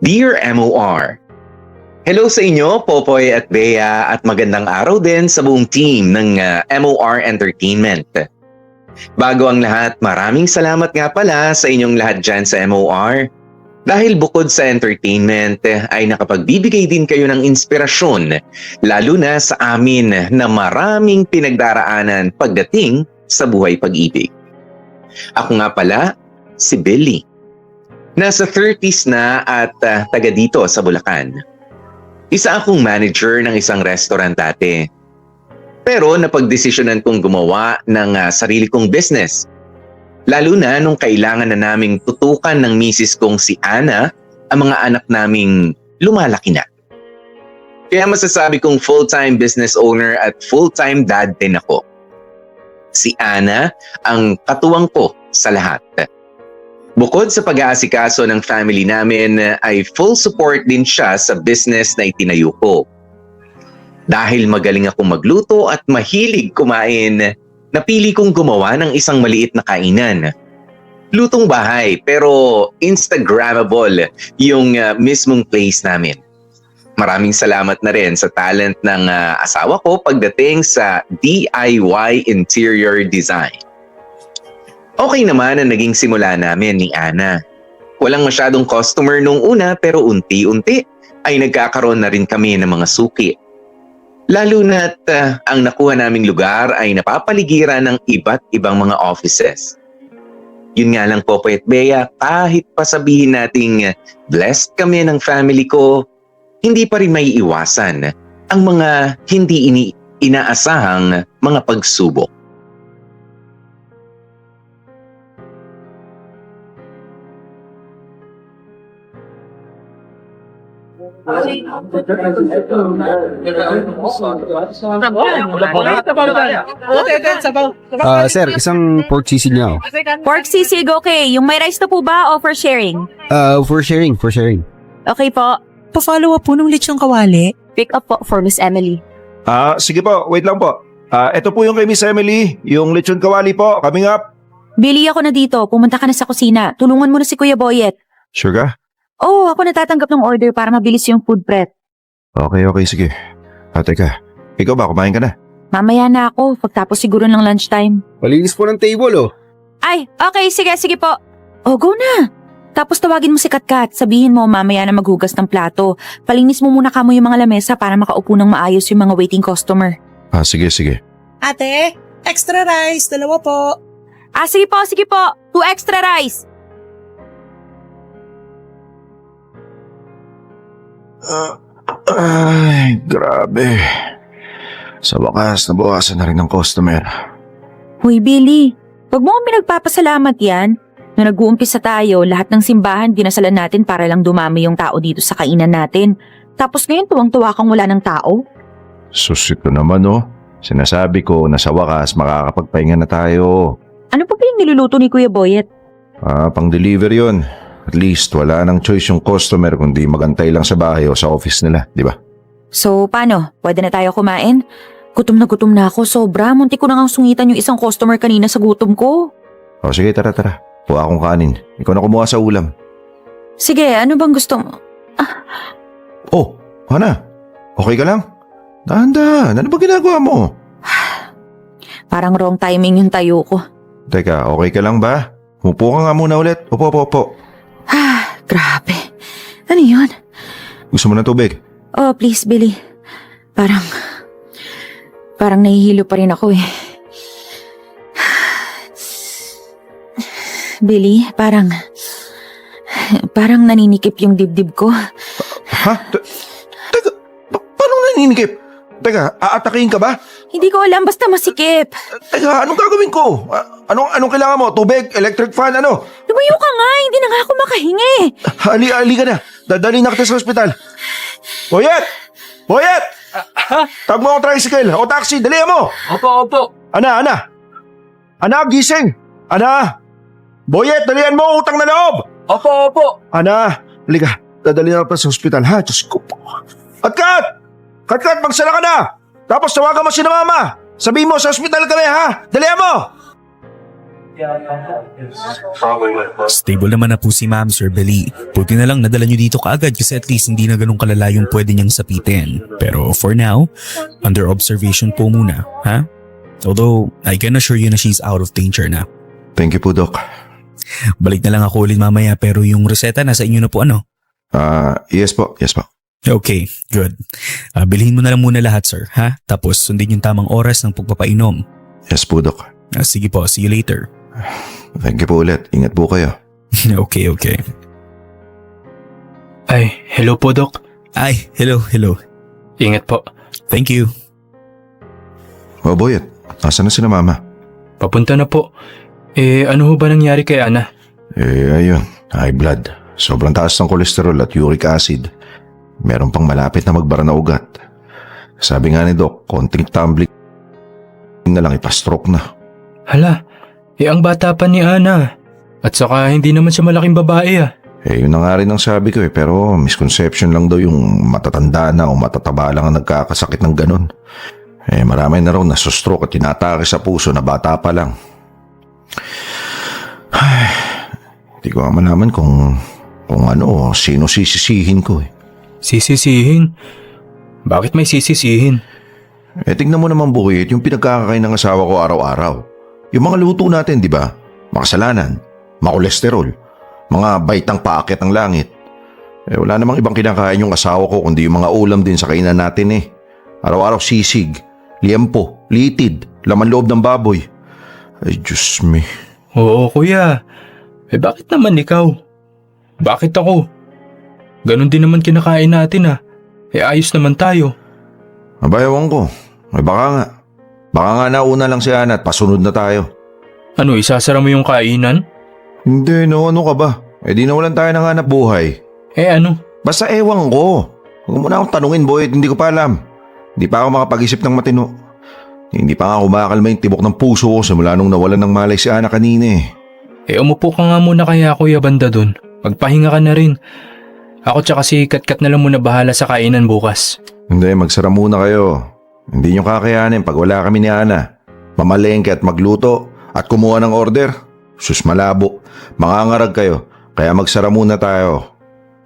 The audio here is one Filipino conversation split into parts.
Dear MOR, hello sa inyo, Popoy at Bea, at magandang araw din sa buong team ng MOR Entertainment. Bago ang lahat, maraming salamat nga pala sa inyong lahat dyan sa MOR. Dahil bukod sa entertainment, ay nakapagbibigay din kayo ng inspirasyon, lalo na sa amin na maraming pinagdaraanan pagdating sa buhay pag-ibig. Ako nga pala, si Billy. Nasa 30s na at taga dito sa Bulacan. Isa akong manager ng isang restaurant dati. Pero napagdesisyonan kong gumawa ng sarili kong business. Lalo na nung kailangan na naming tutukan ng misis kong si Ana ang mga anak naming lumalaki na. Kaya masasabi kong full-time business owner at full-time dad din ako. Si Ana ang katuwang ko sa lahat. Bukod sa pag-aasikaso ng family namin ay full support din siya sa business na itinayo ko. Dahil magaling akong magluto at mahilig kumain, napili kong gumawa ng isang maliit na kainan. Lutong bahay pero Instagrammable yung mismong place namin. Maraming salamat na rin sa talent ng asawa ko pagdating sa DIY interior design. Okay naman ang naging simula namin ni Ana. Walang masyadong customer nung una pero unti-unti ay nagkakaroon na rin kami ng mga suki. Lalo na't ang nakuha naming lugar ay napapaligiran ng iba't ibang mga offices. Yun nga lang po, Poet Bea, kahit pasabihin nating blessed kami ng family ko, hindi pa rin may iwasan ang mga hindi inaasahang mga pagsubok. Sir, isang pork sisig niya. Pork sisig, okay. Yung may rice na po ba o for sharing? For sharing. Okay po. Pa-follow up po nung lechong kawali. Pick up po for Miss Emily. Sige po, wait lang po. Ito po yung kay Miss Emily, yung lechon kawali po, coming up. Billy, ako na dito. Pumunta ka na sa kusina. Tulungan mo na si Kuya Boyet. Sure ka? Oo, ako natatanggap ng order para mabilis yung food prep. Okay, sige. Teka, ikaw ba, kumain ka na? Mamaya na ako, pagtapos siguro ng lunchtime. Palinis po ng table, oh. Ay, okay, sige po. Oh, go na. Tapos tawagin mo si Katkat. Sabihin mo mamaya na maghugas ng plato. Palinis mo muna kamo yung mga lamesa para makaupo ng maayos yung mga waiting customer. Sige. Ate, extra rice, 2 po. Sige po. 2 extra rice. Ay, grabe. Sa wakas, nabawasan na rin ng customer. Huy, Billy. Huwag mo kami nagpapasalamat yan. Nung nag-uumpisa tayo, lahat ng simbahan dinasalan natin para lang dumami yung tao dito sa kainan natin. Tapos ngayon tuwang-tuwa kang wala ng tao? Susito naman, oh. Sinasabi ko na sa wakas makakapagpahinga na tayo. Ano pa ba yung niluluto ni Kuya Boyet? Pang-deliver yun. At least wala nang choice yung customer kundi magantay lang sa bahay o sa office nila, di ba? So, paano? Pwede na tayo kumain? Gutom na ako, sobra. Muntik ko na nga sungitan yung isang customer kanina sa gutom ko. Sige, tara. Kuha akong kanin. Ikaw na kumuha sa ulam. Sige, ano bang gusto mo? Hana. Okay ka lang? Dahan-dahan. Ano ba ginagawa mo? Parang wrong timing yung tayo ko. Teka, okay ka lang ba? Upo ka nga muna ulit. Opo. Grabe. Ano yun? Gusto mo ng tubig? Oh, please, Billy. Parang nahihilo pa rin ako eh. Billy, parang naninikip yung dibdib ko. Ha? Teka, paano naninikip? Teka, aatakihin ka ba? Hindi ko alam, basta masikip. Teka, anong gagawin ko? Anong kailangan mo? Tubig? Electric fan? Ano? Lumayo ka nga, hindi na nga ako makahingi. Ali ka na. Dadali na kita sa ospital. Boyet! Tawag mo ako tricycle o taxi. Dali mo! Opo. Ana, gising! Ana! Boyet, dalihan mo! Utang na loob! Opo. Ana, halika. Dadali na kita sa ospital, ha? Diyos ko po. Katkat, magsala ka na! Tapos tawagan mo si na mama! Sabihin mo, sa ospital kami, ha? Dalihan mo! Stable naman na po si Ma'am, Sir Belly. Buti na lang nadala nyo dito kaagad kasi at least hindi na ganun kalala yung pwede niyang sapitin. Pero for now, under observation po muna, ha? Although, I can assure you na she's out of danger na. Thank you po, Doc. Balik na lang ako ulit mamaya pero yung reseta nasa inyo na po ano? Yes po. Okay, good. Bilhin mo na lang muna lahat, sir, ha? Tapos sundin yung tamang oras ng pagpapainom. Yes po, Doc. Sige po, see you later. Thank you po ulit. Ingat po kayo. Okay. Ay, hello po, Doc. Ay, hello. Ingat po. Thank you. Oh, Boyet. Nasaan na sila mama? Papunta na po. Ano ho ba nangyari kay Ana? Ayun. High blood. Sobrang taas ng kolesterol at uric acid. Meron pang malapit na magbara na ugat. Sabi nga ni Doc, konting tumbling na lang ipastroke na. Hala, ang bata pa ni Ana. At saka hindi naman siya malaking babae Yun na nga rin ang sabi ko pero misconception lang daw yung matatanda na o matataba lang ang nagkakasakit ng ganun. Marami na raw nasustroke at tinatake sa puso na bata pa lang. Hindi ko malaman kung ano o sino sisisihin ko Sisisihin? Bakit may sisisihin? Tignan mo naman Bukit, yung pinagkakakain ng asawa ko araw-araw. Yung mga luto natin, di ba? Makasalanan, makolesterol, mga baitang paakyat ng langit. Wala namang ibang kinakain yung asawa ko kundi yung mga ulam din sa kainan natin Araw-araw sisig, liempo, litid, laman loob ng baboy. Ay, Diyos me. Oo, kuya. Bakit naman ikaw? Bakit ako? Ganon din naman kinakain natin ayos naman tayo. Mabayawan ko. Baka nga nauna lang si Ana at pasunod na tayo. Ano, isasara mo yung kainan? Hindi, ano ka ba? Di nawalan tayo ng hanap buhay. Ano? Basta ewan ko. Huwag mo na akong tanungin, boy, hindi ko pa alam. Hindi pa ako makapag-isip ng matino. Hindi pa nga kumakalma yung tibok ng puso ko simula nung nawalan ng malay si Ana kanina Umupo ka nga muna kaya kuya banda dun. Magpahinga ka na rin. Ako tsaka si Katkat na lang muna bahala sa kainan bukas. Hindi, magsara muna kayo. Hindi nyo kakayanin pag wala kami ni Ana. Mamalengke at magluto at kumuha ng order. Sus malabo. Mangangarag kayo. Kaya magsara muna tayo.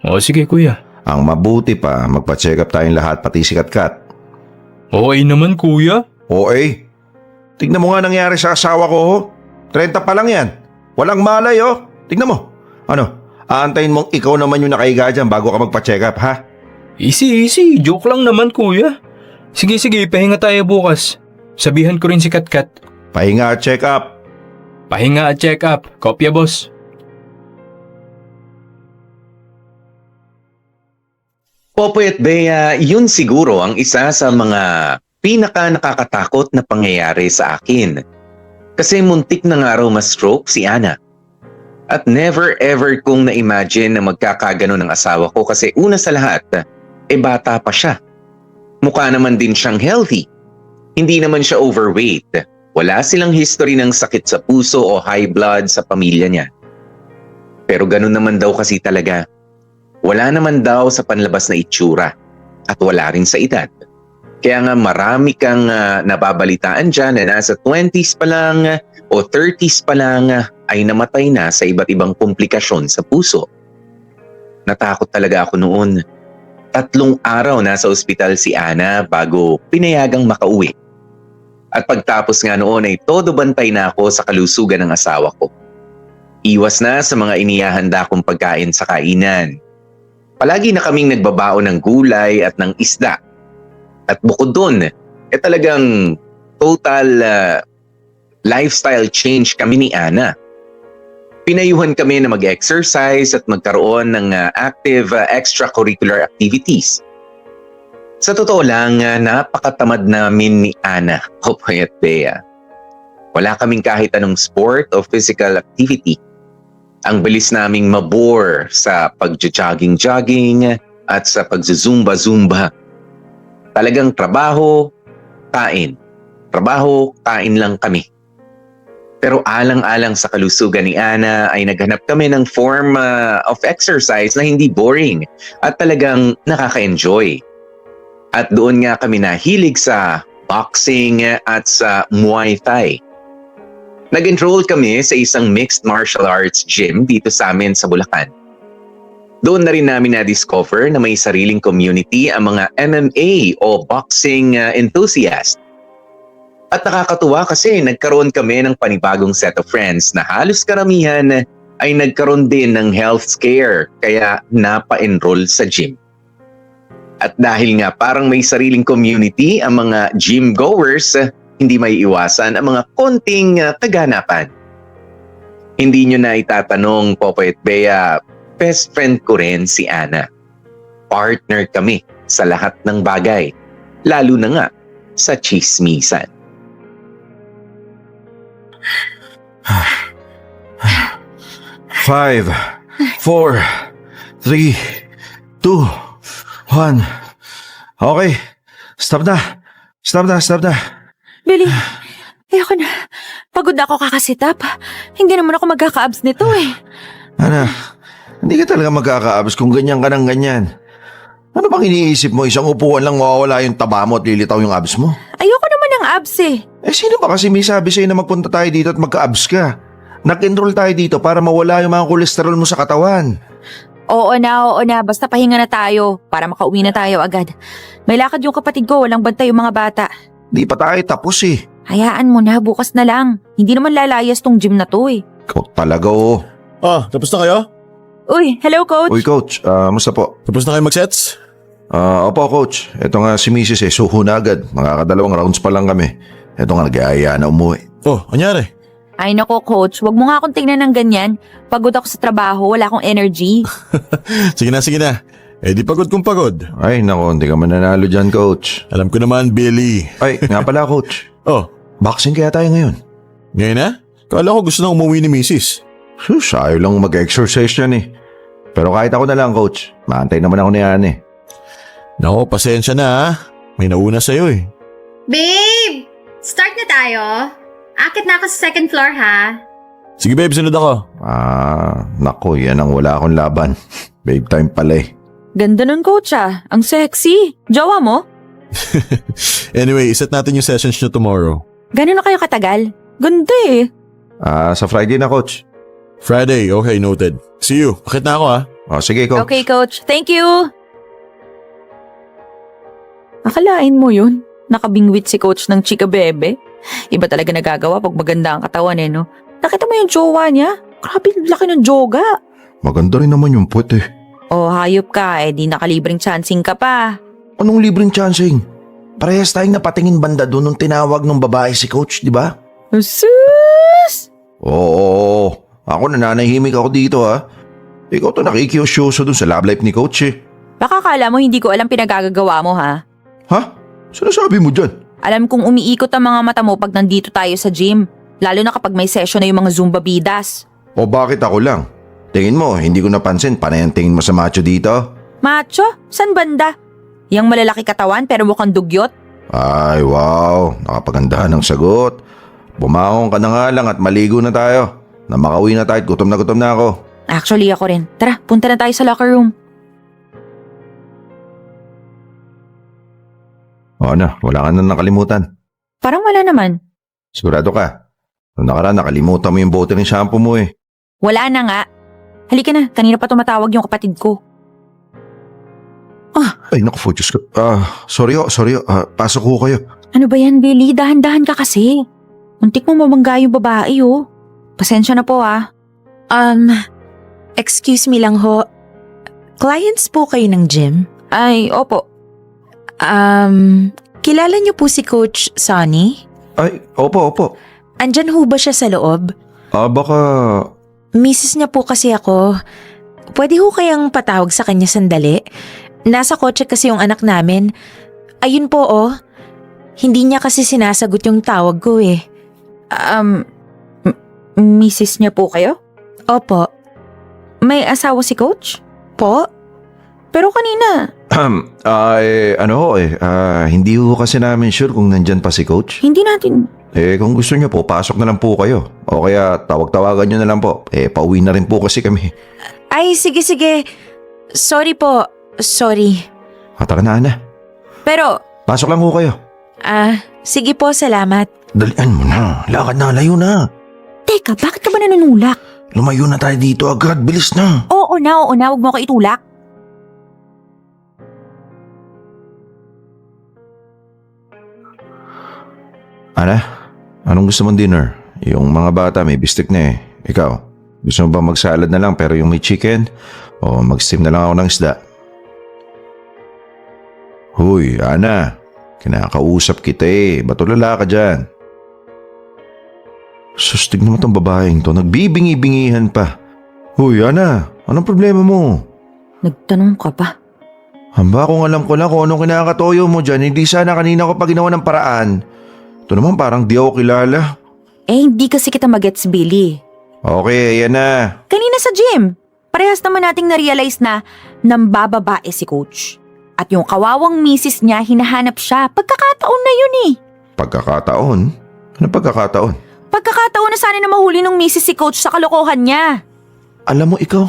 O sige kuya. Ang mabuti pa, magpa-check up tayong lahat pati si Katkat. Okay naman kuya. Tignan mo nga nangyari sa asawa ko 30 pa lang yan. Walang malay Tignan mo. Aantayin mong ikaw naman yung nakahiga dyan bago ka magpa-check up ha? Easy. Joke lang naman kuya. Sige, pahinga tayo bukas. Sabihan ko rin si Katkat. Pahinga at check up. Pahinga at check up. Kopya boss. Popoy at Bea, yun siguro ang isa sa mga pinaka nakakatakot na pangyayari sa akin. Kasi muntik na nga raw ma-stroke si Ana. At never ever kong na-imagine na magkakagano ng asawa ko kasi una sa lahat, bata pa siya. Mukha naman din siyang healthy. Hindi naman siya overweight. Wala silang history ng sakit sa puso o high blood sa pamilya niya. Pero ganun naman daw kasi talaga. Wala naman daw sa panlabas na itsura at wala rin sa edad. Kaya nga marami kang nababalitaan dyan na nasa 20s pa lang o 30s pa lang ay namatay na sa iba't ibang komplikasyon sa puso. Natakot talaga ako noon. 3 araw nasa ospital si Ana bago pinayagang makauwi. At pagtapos nga noon ay todo bantay na ako sa kalusugan ng asawa ko. Iwas na sa mga inihahanda kong pagkain sa kainan. Palagi na kaming nagbabaon ng gulay at ng isda. At bukod dun, talagang total lifestyle change kami ni Ana. Pinayuhan kami na mag-exercise at magkaroon ng active extracurricular activities. Sa totoo lang, napakatamad namin ni Ana, Popoy at Bea. Wala kaming kahit anong sport o physical activity. Ang bilis naming mabore sa pag-jogging-jogging at sa pag-zumba-zumba. Talagang trabaho, kain. Trabaho, kain lang kami. Pero alang-alang sa kalusugan ni Ana ay naghanap kami ng form of exercise na hindi boring at talagang nakaka-enjoy. At doon nga kami nahilig sa boxing at sa Muay Thai. Nag-enroll kami sa isang mixed martial arts gym dito sa amin sa Bulacan. Doon na rin namin na-discover na may sariling community ang mga MMA o boxing enthusiast. At nakakatuwa kasi nagkaroon kami ng panibagong set of friends na halos karamihan ay nagkaroon din ng health scare kaya napa-enroll sa gym. At dahil nga parang may sariling community ang mga gym goers, hindi may iwasan ang mga konting kaganapan. Hindi nyo na itatanong, Popoy at Bea, best friend ko rin si Ana. Partner kami sa lahat ng bagay, lalo na nga sa chismisan. Five, 4, 3, 2, 1. Okay. Stop na. Billy, ayoko na. Pagod na ako kakasit up. Hindi naman ako magkaka-abs nito eh. Ana, hindi ka talaga magkakaabs kung ganyan ka ng ganyan. Ano bang iniisip mo? Isang upuan lang mawawala yung taba mo at lilitaw yung abs mo? Ayoko naman ng abs eh. Eh sino ba kasi may sabi sa'yo na magpunta tayo dito at magka-abs ka? Nag-enroll tayo dito para mawala yung mga kolesterol mo sa katawan. Oo na. Basta pahinga na tayo para makauwi na tayo agad. May lakad yung kapatid ko, walang bantay yung mga bata. Di pa tayo tapos eh. Hayaan mo na, bukas na lang. Hindi naman lalayas tong gym na to eh. Ikaw talaga oh. Tapos na kayo? Uy, hello coach. Uy coach, musta po? Tapos na kayo mag-sets? Opo coach, eto nga si Mrs. suho na agad. Makakadalawang rounds pa lang kami. Eto nga nag-aaya na umuwi. Anyari? Ay nako coach, wag mo nga akong tingnan ng ganyan. Pagod ako sa trabaho, wala akong energy. Sige na. Di pagod kung pagod. Ay nako, hindi ka mananalo dyan coach. Alam ko naman, Billy. Ay, nga pala coach. Boxing Kaya tayo ngayon. ngayon na? Kala ko gusto na umuwi ni Mrs. Sus, ayaw lang mag-exercise yan eh. Pero kahit ako na lang coach, maantay naman ako ni Anne. Nako, pasensya na ha. May nauna sa'yo eh. Babe! Start na tayo. Akit na ako sa second floor, ha? Sige babe, sunod ako. Nako, yan ang wala akong laban. Babe time pala eh. Ganda nun coach ah, ang sexy. Jowa mo? Anyway, iset natin yung sessions nyo tomorrow. Ganun na kayo katagal? Ganda eh. Sa Friday na coach. Friday, okay, noted. See you. Akit na ako ha. Sige coach. Okay coach, thank you. Akalain mo yun? Nakabingwit si coach ng chika bebe. Iba talaga nagagawa pag maganda ang katawan eh no? Nakita mo yung jowa niya? Grabe, laki ng joga. Maganda rin naman yung puwet eh. Oh, hayop ka eh, di nakalibreng chancing ka pa. Anong libreng chancing? Parehas tayong napatingin banda doon nung tinawag ng babae si coach, di ba? Sus! Oo. Ako nananahimik ako dito ha. Ikaw to nakikiyosyoso dun sa love life ni coach eh. Baka kala mo hindi ko alam pinagagagawa mo ha? Ha? Sinasabi mo dyan? Alam kong umiikot ang mga mata mo pag nandito tayo sa gym. Lalo na kapag may session na yung mga Zumba bidas. O bakit ako lang? Tingin mo, hindi ko napansin, panay ang tingin mo sa macho dito? Macho? San banda? Yang malalaki katawan pero mukhang dugyot? Ay wow, nakapagandahan ng sagot. Bumangon ka na nga lang at maligo na tayo. Na makauwi na tayo at gutom na ako. Actually ako rin. Tara, punta na tayo sa locker room. O na, wala ka na nakalimutan. Parang wala naman. Sigurado ka. Noong nakaraan nakalimutan mo yung bote ng shampoo mo eh. Wala na nga. Halika na, kanina pa tumatawag yung kapatid ko. Ay naku, Diyos ko. Sorry. Pasok ko kayo. Ano ba yan, Billy? Dahan-dahan ka kasi. Muntik mo mabangga yung babae, oh. Pasensya na po, ah. Excuse me lang ho. Clients po kayo ng gym? Ay, opo. Kilala niyo po si Coach Sonny? Ay, opo. Andyan ho ba siya sa loob? Baka... Misis niya po kasi ako. Pwede ho kayang patawag sa kanya sandali? Nasa kotse kasi yung anak namin. Ayun po oh. Hindi niya kasi sinasagot yung tawag ko eh. Misis niya po kayo? Opo. May asawa si Coach? Po? Pero kanina, hindi ho kasi namin sure kung nandyan pa si coach. hindi natin... Kung gusto niyo po, pasok na lang po kayo. O kaya tawag-tawagan niyo na lang po. Pauwi na rin po kasi kami. Ay, sige. Sorry po. Sorry. Tara na, Ana. Pero, Pasok lang ho kayo. Sige po, salamat. Dalian mo na. Lakad na, layo na. Teka, bakit ka ba nanunulak? Lumayo na tayo dito agad. Bilis na. Oo na, huwag mo ko itulak. Ana, anong gusto mong dinner? Yung mga bata may bistek na eh. Ikaw, gusto mo ba mag-salad na lang pero yung may chicken? O mag-steam na lang ako ng isda? Huy, Ana, kinakausap kita eh. Ba't ulala ka dyan? Sustig naman tong babaeng to. Nagbibingi-bingihan pa. Huy, Ana, anong problema mo? Nagtanong ka pa. Hamba kung alam ko lang kung anong kinakatoyo mo dyan, hindi sana kanina ko pa ginawa ng paraan. Ito naman parang di ako kilala. Hindi kasi kita magets, Billy. Okay, ayan na. Kanina sa gym, parehas naman nating na-realize na nambababae si Coach. At yung kawawang misis niya, hinahanap siya. Pagkakataon na yun eh. Pagkakataon? Ano pagkakataon? Pagkakataon na sana na mahuli ng misis si Coach sa kalokohan niya. Alam mo ikaw,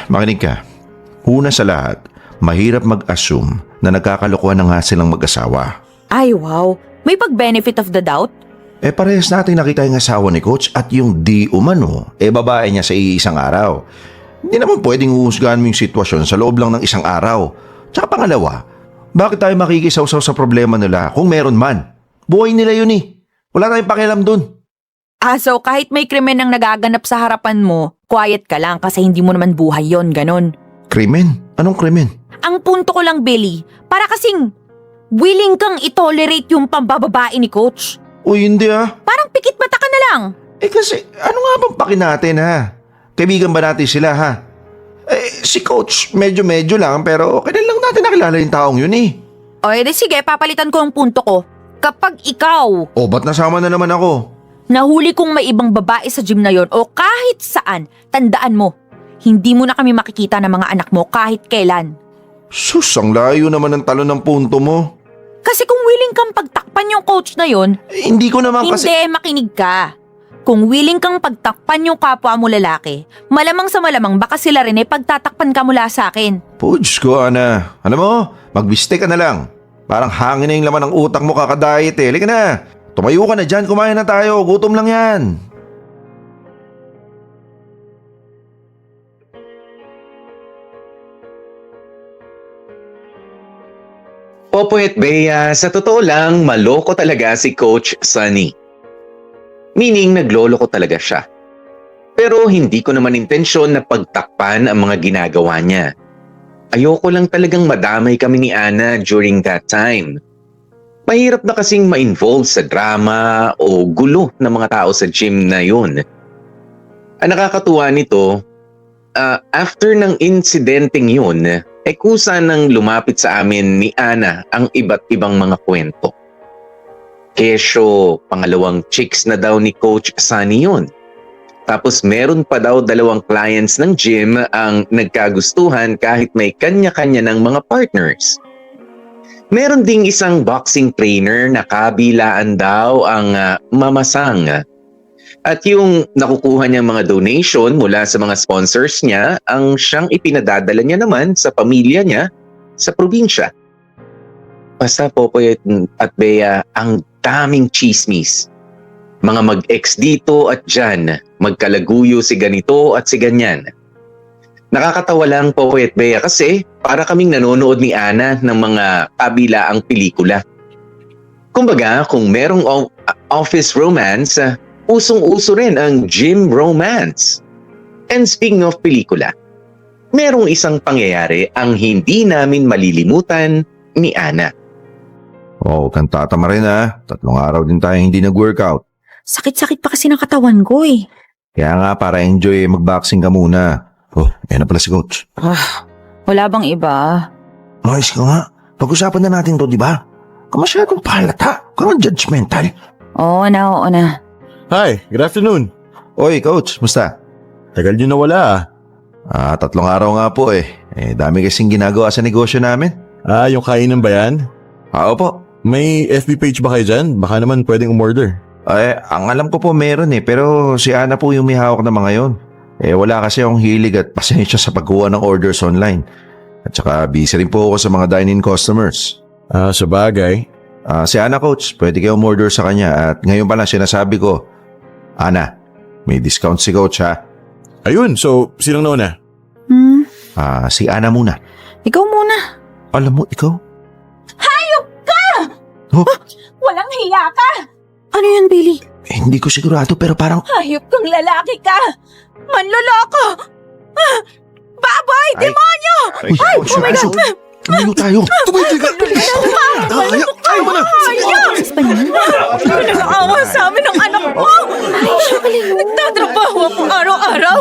makinig ka. Una sa lahat, mahirap mag-assume na nagkakalokohan na nga silang mag-asawa. Ay wow, may pag-benefit of the doubt? Parehas natin nakita yung asawa ni Coach at yung di umano, babae niya sa iisang araw. Hindi naman pwedeng uhusgahan mo yung sitwasyon sa loob lang ng isang araw. Tsaka pangalawa, bakit tayo makikisaw-saw sa problema nila kung meron man? Buhay nila yun eh. Wala tayong pakialam dun. So kahit may krimen ang nagaganap sa harapan mo, quiet ka lang kasi hindi mo naman buhay yon, ganon. Krimen? Anong krimen? Ang punto ko lang, Billy, para kasing willing kang itolerate yung pambababae ni Coach. Uy, hindi ah. Parang pikit mata ka na lang. Kasi ano nga bang paki natin ha? Kaibigan ba natin sila ha? Si Coach medyo lang pero kailan lang natin nakilala yung taong yun eh. O edi sige, papalitan ko ang punto ko. Kapag ikaw, Ba't nasama na naman ako? nahuli kong may ibang babae sa gym na yon o kahit saan, tandaan mo, hindi mo na kami makikita ng mga anak mo kahit kailan. Sus, ang layo naman ng talo ng punto mo. Kasi kung willing kang pagtakpan yung coach na yon, Hindi ko naman kasi... hindi, makinig ka. Kung willing kang pagtakpan yung kapwa mo lalaki, malamang sa malamang baka sila rin pagtatakpan ka mula sa akin. Puds ko, Ana. Alam mo, magbiste ka na lang. Parang hangin na yung laman ng utak mo kakadayet eh. Halika na. Tumayo ka na dyan, kumain na tayo. Gutom lang yan. Popoy at Bea, sa totoo lang, maloko talaga si Coach Sunny. Meaning, nagloloko talaga siya. Pero hindi ko naman intensyon na pagtakpan ang mga ginagawa niya. Ayoko lang talagang madamay kami ni Ana during that time. Mahirap na kasing ma-involve sa drama o gulo ng mga tao sa gym na yun. Ang nakakatuwa nito, after ng insidenteng yun, kusa nang lumapit sa amin ni Ana ang iba't ibang mga kwento. Kesyo, pangalawang chicks na daw ni Coach Sunny yun. Tapos meron pa daw 2 clients ng gym ang nagkagustuhan kahit may kanya-kanya ng mga partners. Meron ding isang boxing trainer na kabilaan daw ang mamasang. At yung nakukuha niyang mga donation mula sa mga sponsors niya, ang siyang ipinadadala niya naman sa pamilya niya sa probinsya. Basta Popoy at Bea, ang daming chismis. Mga mag-ex dito at dyan, magkalaguyo si ganito at si ganyan. Nakakatawa lang Popoy at Bea kasi para kaming nanonood ni Ana ng mga kabilaang pelikula. Kumbaga, kung merong office romance, usong-uso rin ang gym romance. And speaking of pelikula, merong isang pangyayari ang hindi namin malilimutan ni Ana. Kang tatama rin ha. 3 araw din tayo hindi nag-workout. Sakit-sakit pa kasi ng katawan ko eh. Kaya nga para enjoy mag-boxing ka muna. Yan na pala si Coach. Wala bang iba? Ayos ka nga. Pag-usapan na natin to, di ba? Kamasyadong palata. Kung judgmental. Oo na. Hi, good afternoon. Oy, Coach. Musta? Tagal nyo nawala ah. 3 araw nga po eh. Dami kasing ginagawa sa negosyo namin. Yung kainan ba yan? Opo. May FB page ba kayo dyan? Baka naman pwedeng umorder. Ang alam ko po meron pero si Ana po yung may hawak na mga yon. Wala kasi akong hilig at pasensya sa pagkuha ng orders online. At saka busy rin po ako sa mga dine-in customers. Sa bagay. Si Ana, coach, pwede kayo umorder sa kanya at ngayon pa lang sinasabi ko, Ana, may discount si coach ha. Ayun, so sinong nauna? Si Ana muna. Ikaw muna. Alam mo, ikaw? Walang hiya ka! Ano yan, Billy? Hindi ko sigurado pero parang... Hayop kang lalaki ka! Manloloko! Baboy! Ay. Demonyo! Uy, oh my God! Tumayo tayo! Tumigil ka! Ayaw mo na! Sis pa niya? Nag-aawa sa amin ng anak mo! Nagtatrabaho ako araw-araw!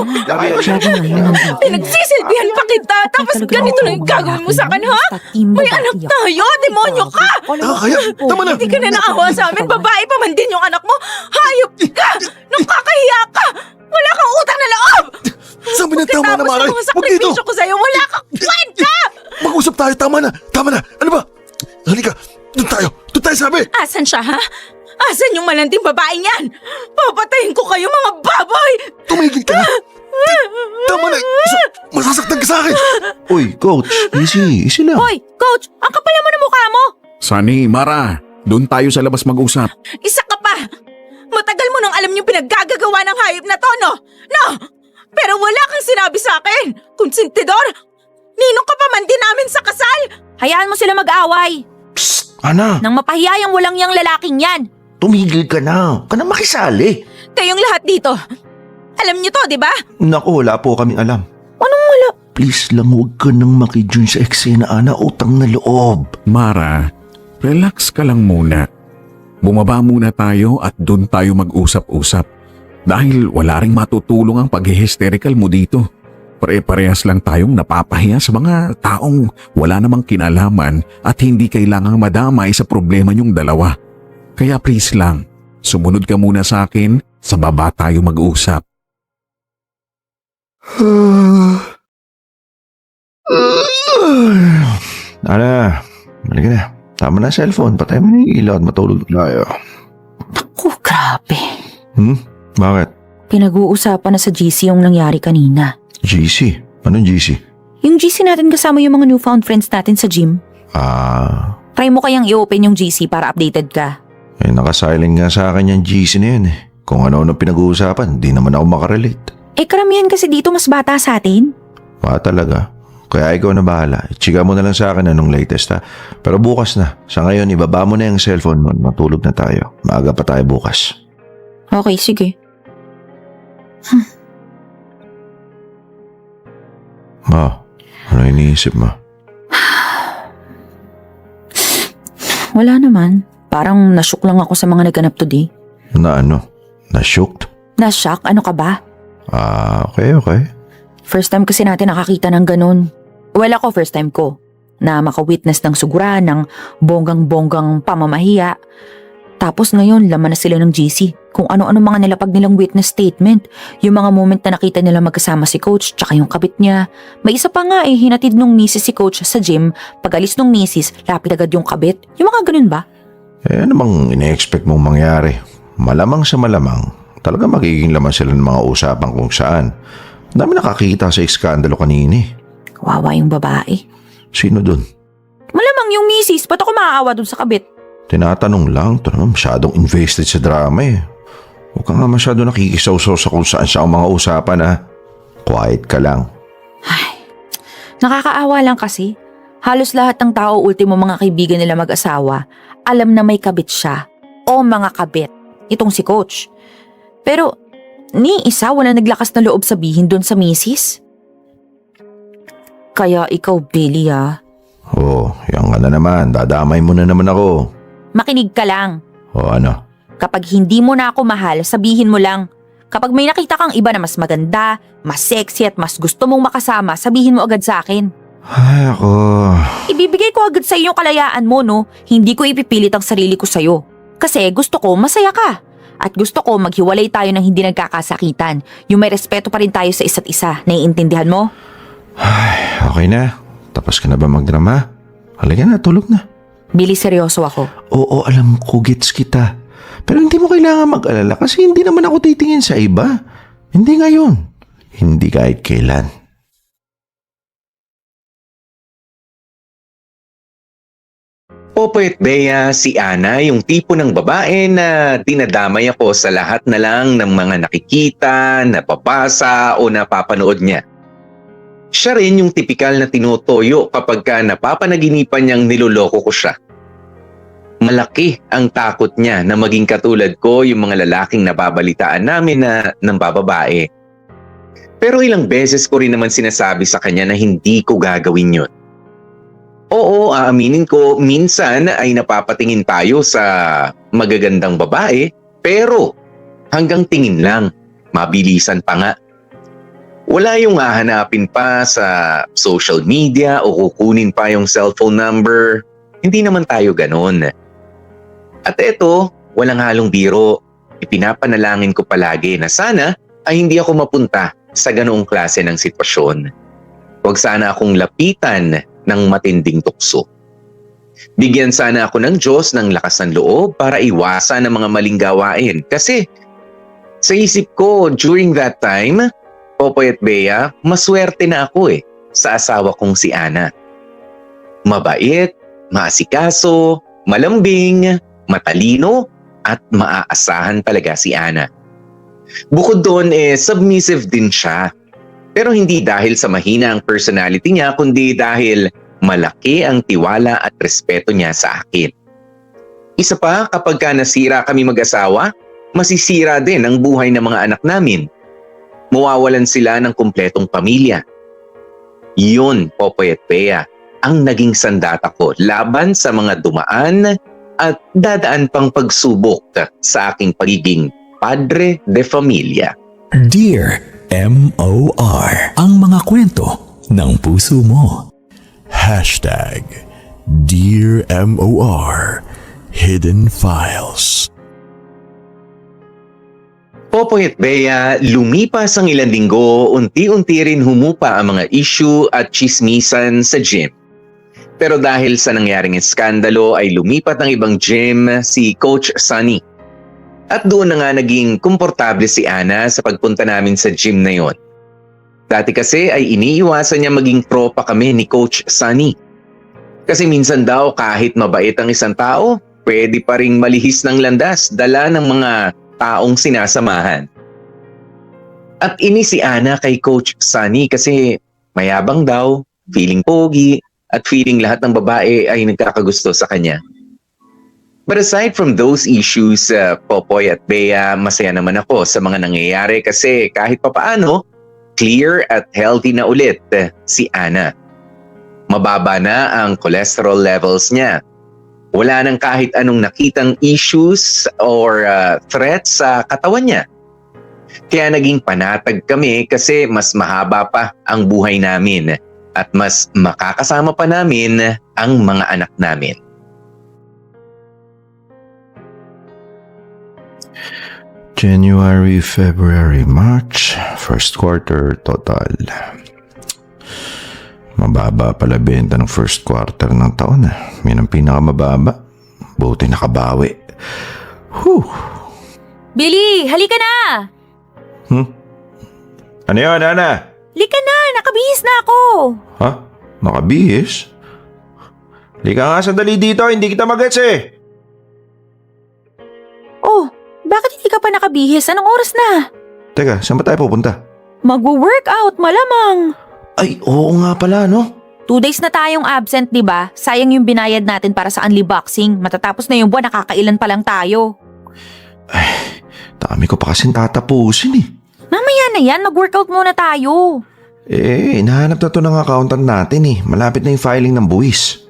Pinagsisilbihan pa kita! Tapos ganito lang yung gagawin mo sa akin, ha? May anak tayo! Demonyo ka! Kaya, tama na! Hindi ka na naawa sa amin! Babae pa man din yung anak mo! Hayop ka! Nakakahiya ka! Wala kang utang na loob! Sabi na tama na, Maray! Katapos ng mga Huwag dito! sakripisyo ko sa'yo, wala kang kwenta! Mag-usap tayo, tama na! Tama na! Ano ba? Halika! Doon tayo! Doon tayo sabi! Asan siya, ha? Asan yung malanding babaeng yan? Papatayin ko kayo, mga baboy! Tumigil ka na! Tama na! Masasaktan ka sa akin! Uy, coach, easy lang. Hoy, coach! Ang kapal naman ng mukha mo! Sunny, Mara, doon tayo sa labas mag-usap. Isa ka pa! Matagal mo nang alam yung pinaggagawa ng hayop na to, no? No! Pero wala kang sinabi sa akin! Konsentidor! Ninong ka pa man din namin sa kasal! Hayaan mo sila mag-away. Ana, Nang mapahiyayang walang yang lalaking yan. tumigil ka na. Huwag ka na makisali. Kayong lahat dito! Alam niyo to, di ba? Naku, wala po kaming alam. Anong wala? Please lang, huwag ka nang makijun sa eksena, Ana. Utang na loob. Mara, relax ka lang muna. Bumaba muna tayo at doon tayo mag-usap-usap. Dahil wala ring matutulong ang pag-hysterical mo dito. Pare-parehas lang tayong napapahiya sa mga taong wala namang kinalaman at hindi kailangang madamay sa problema niyong dalawa. Kaya please lang, sumunod ka muna sa akin, sa baba tayo mag-usap. Ana, halika na. Tama na cellphone. Patay mo na yung ilaw at matulog tayo. Naku, grabe. Bakit? Pinag-uusapan na sa GC yung nangyari kanina. GC? Anong GC? Yung GC natin kasama yung mga newfound friends natin sa gym. Try mo kayang i-open yung GC para updated ka. Nakasilent nga sa akin yung GC na yun eh. Kung ano-ano pinag-uusapan, di naman ako makarelate. Karamihan kasi dito mas bata sa atin. Talaga. Kaya ikaw na bahala. Chika mo na lang sa akin anong latest ha. Pero bukas na. Sa ngayon, ibaba mo na yung cellphone mo. Matulog na tayo. Maaga pa tayo bukas. Okay, sige. Ano iniisip mo? Wala naman. Parang nashook lang ako sa mga naganap today. Na ano? Na-shocked? Na-shock? Ano ka ba? Okay. First time kasi natin nakakita ng ganun. Well, ako first time ko. Na maka-witness ng sugura, ng bonggang-bonggang pamamahiya. Tapos ngayon, laman na sila ng GC. Kung ano-ano mga nilapag nilang witness statement. Yung mga moment na nakita nila magkasama si coach tsaka yung kabit niya. May isa pa nga hinatid nung misis si coach sa gym. Pag alis nung misis, lapit agad yung kabit. Yung mga ganun ba? Ano bang ine-expect mong mangyari? Malamang sa malamang, talaga magiging laman sila ng mga usapan kung saan. Dami nakakita sa iskandalo kanini. Kawawa yung babae. Sino dun? Malamang yung misis, ba't ako maaawa dun sa kabit? Tinatanong lang, ito naman masyadong invested sa drama eh. Huwag ka nga masyado nakikisaw-saw sa kung saan sa mga usapan ha. Quiet ka lang. Ay, nakakaawa lang kasi. Halos lahat ng tao, ultimo mga kaibigan nila mag-asawa, alam na may kabit siya. O mga kabit. Itong si coach. Pero, ni isa wala naglakas na loob sabihin doon sa misis. Kaya ikaw, Billy Yan ka na naman. Dadamay mo na naman ako. Makinig ka lang. Ano? Kapag hindi mo na ako mahal, sabihin mo lang. Kapag may nakita kang iba na mas maganda, mas sexy at mas gusto mong makasama, sabihin mo agad sa akin. Ay, ako. Ibibigay ko agad sa iyo yung kalayaan mo, no? Hindi ko ipipilit ang sarili ko sa'yo. Kasi gusto ko masaya ka. At gusto ko maghiwalay tayo ng hindi nagkakasakitan. Yung may respeto pa rin tayo sa isa't isa. Naiintindihan mo? Ay, okay na. Tapos ka na ba magdrama? Halika na, tulog na. Billy, seryoso ako. Oo, alam ko, gets kita. Pero hindi mo kailangan mag-alala kasi hindi naman ako titingin sa iba. Hindi ngayon. Hindi kahit kailan. Popoy at Bea, si Ana yung tipo ng babae na dinadamay ako sa lahat na lang ng mga nakikita, napapasa o napapanood niya. Siya rin yung tipikal na tinutoyo kapag napapanaginipan niyang niloloko ko siya. Malaki ang takot niya na maging katulad ko yung mga lalaking nababalitaan namin na nambababae. Pero ilang beses ko rin naman sinasabi sa kanya na hindi ko gagawin yun. Oo, aaminin ko, minsan ay napapatingin tayo sa magagandang babae, pero hanggang tingin lang, mabilisan pa nga. Wala yung hahanapin pa sa social media o kukunin pa yung cellphone number. Hindi naman tayo ganon. At eto, walang halong biro. Ipinapanalangin ko palagi na sana ay hindi ako mapunta sa ganoong klase ng sitwasyon. Huwag sana akong lapitan ng matinding tukso. Bigyan sana ako ng Diyos ng lakas ng loob para iwasan ang mga maling gawain. Kasi sa isip ko, during that time, Popoy at Bea, maswerte na ako sa asawa kong si Ana. Mabait, maasikaso, malambing, matalino, at maaasahan talaga si Ana. Bukod doon submissive din siya. Pero hindi dahil sa mahina ang personality niya, kundi dahil malaki ang tiwala at respeto niya sa akin. Isa pa, kapag nasira kami mag-asawa, masisira din ang buhay ng mga anak namin. Mawawalan sila ng kumpletong pamilya. Yun, Popoy at Bea, ang naging sandata ko laban sa mga dumaan at dadaan pang pagsubok sa aking pagiging padre de familia. Dear MOR, ang mga kwento ng puso mo. Dear MOR, Hidden Files. Popoy at Bea, lumipas ang ilang linggo, unti-unti rin humupa ang mga issue at chismisan sa gym. Pero dahil sa nangyaring iskandalo ay lumipat ng ibang gym si Coach Sunny. At doon na nga naging komportable si Ana sa pagpunta namin sa gym na yon. Dati kasi ay iniiwasan niya maging tropa kami ni Coach Sunny. Kasi minsan daw kahit mabait ang isang tao, pwede pa ring malihis ng landas dala ng mga taong sinasamahan. At ini si Ana kay Coach Sunny kasi mayabang daw, feeling pogi, at feeling lahat ng babae ay nagkakagusto sa kanya. But aside from those issues, Popoy at Bea, masaya naman ako sa mga nangyayari kasi kahit papaano, clear at healthy na ulit si Ana. Mababa na ang cholesterol levels niya. Wala nang kahit anong nakitang issues or threats sa katawan niya. Kaya naging panatag kami kasi mas mahaba pa ang buhay namin at mas makakasama pa namin ang mga anak namin. January, February, March, first quarter total. Mababa pala benta ng first quarter ng taon. Yan ang pinakamababa. Buti nakabawi. Whew. Billy, halika na! Ano yun, Ana? Halika na, nakabihis na ako! Ha? Nakabihis? Halika nga sandali dito, hindi kita magets Oh, bakit hindi ka pa nakabihis? Anong oras na? Teka, saan ba tayo pupunta? Magwo-workout, malamang. Ay, oo nga pala, no? 2 days na tayong absent, di ba? Sayang yung binayad natin para sa Unli Boxing. Matatapos na yung buwan, nakakailan pa lang tayo. Ay, dami ko pa kasing tatapusin Mamaya na yan, mag-workout muna tayo. Hinahanap na to ng accountant natin Malapit na yung filing ng buwis.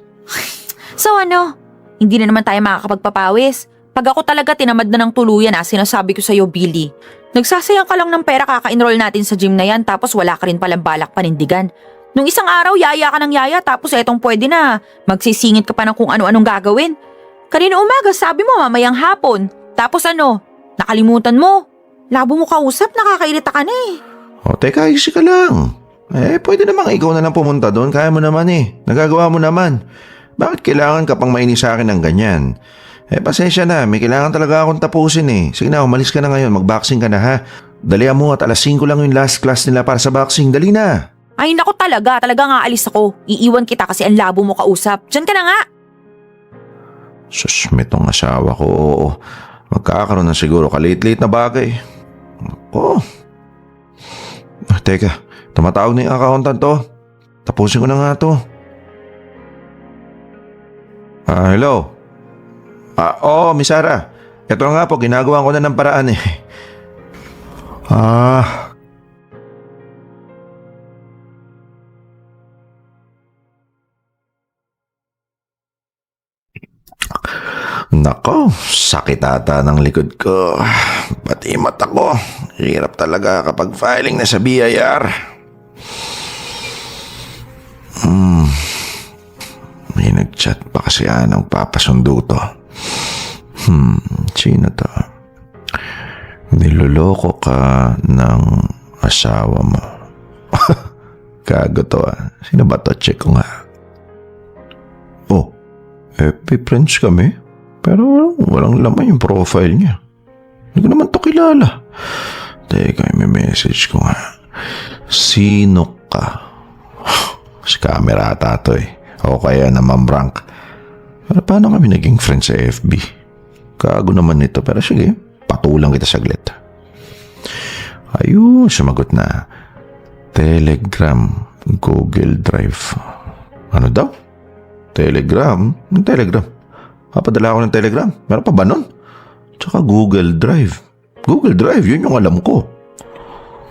So ano? Hindi na naman tayo makakapagpapawis. Pag ako talaga tinamad na ng tuluyan sinasabi ko sa'yo, Billy. Nagsasayang ka lang ng pera kaka-enroll natin sa gym na yan tapos wala ka rin palang balak panindigan. Nung isang araw, yaya ka ng yaya tapos etong pwede na. Magsisingit ka pa ng kung ano-anong gagawin. Kanina umaga sabi mo mamayang hapon. Tapos ano? Nakalimutan mo. Labo mo kausap, nakakairita ka na O teka, easy ka lang. Pwede namang ikaw na lang pumunta doon. Kaya mo naman Nagagawa mo naman. Bakit kailangan ka pang mainis sa akin ng ganyan? Pasensya na. May kailangan talaga akong tapusin Sige na, umalis ka na ngayon. Mag-boxing ka na ha. Dalihan mo at 5:00 lang yung last class nila para sa boxing. Dali na. Ay nako talaga nga alis ako. Iiwan kita kasi ang labo mo kausap. Diyan ka na nga. Susmitong asawa ko. Oo, magkakaroon na siguro kalit-lit na bagay. Ako. Teka, tumatawag na yung accountant to. Tapusin ko na nga to. Hello? Oo, Miss Sarah. Ito nga po, ginagawa ko na ng paraan eh. Nako, sakit ata ng likod ko. Pati mata ko. Hirap talaga kapag filing na sa BIR. May nag-chat pa kasi anong papasundo to. Sino to? Niloloko ka ng asawa mo. Gago to ah. Sino ba to? Check ko nga. Oh, friends kami. Pero walang laman yung profile niya. Hindi ko naman to kilala. Teka, may message ko nga. Sino ka? Si camera ata to eh. O kaya naman prank. Pero paano kami naging friends sa FB? Kago naman nito. Pero sige, patulang kita saglit. Ayun, sumagot na. Telegram, Google Drive. Ano daw? Telegram? Telegram. Papadala ako ng Telegram. Meron pa ba nun? Tsaka Google Drive. Google Drive, yun yung alam ko.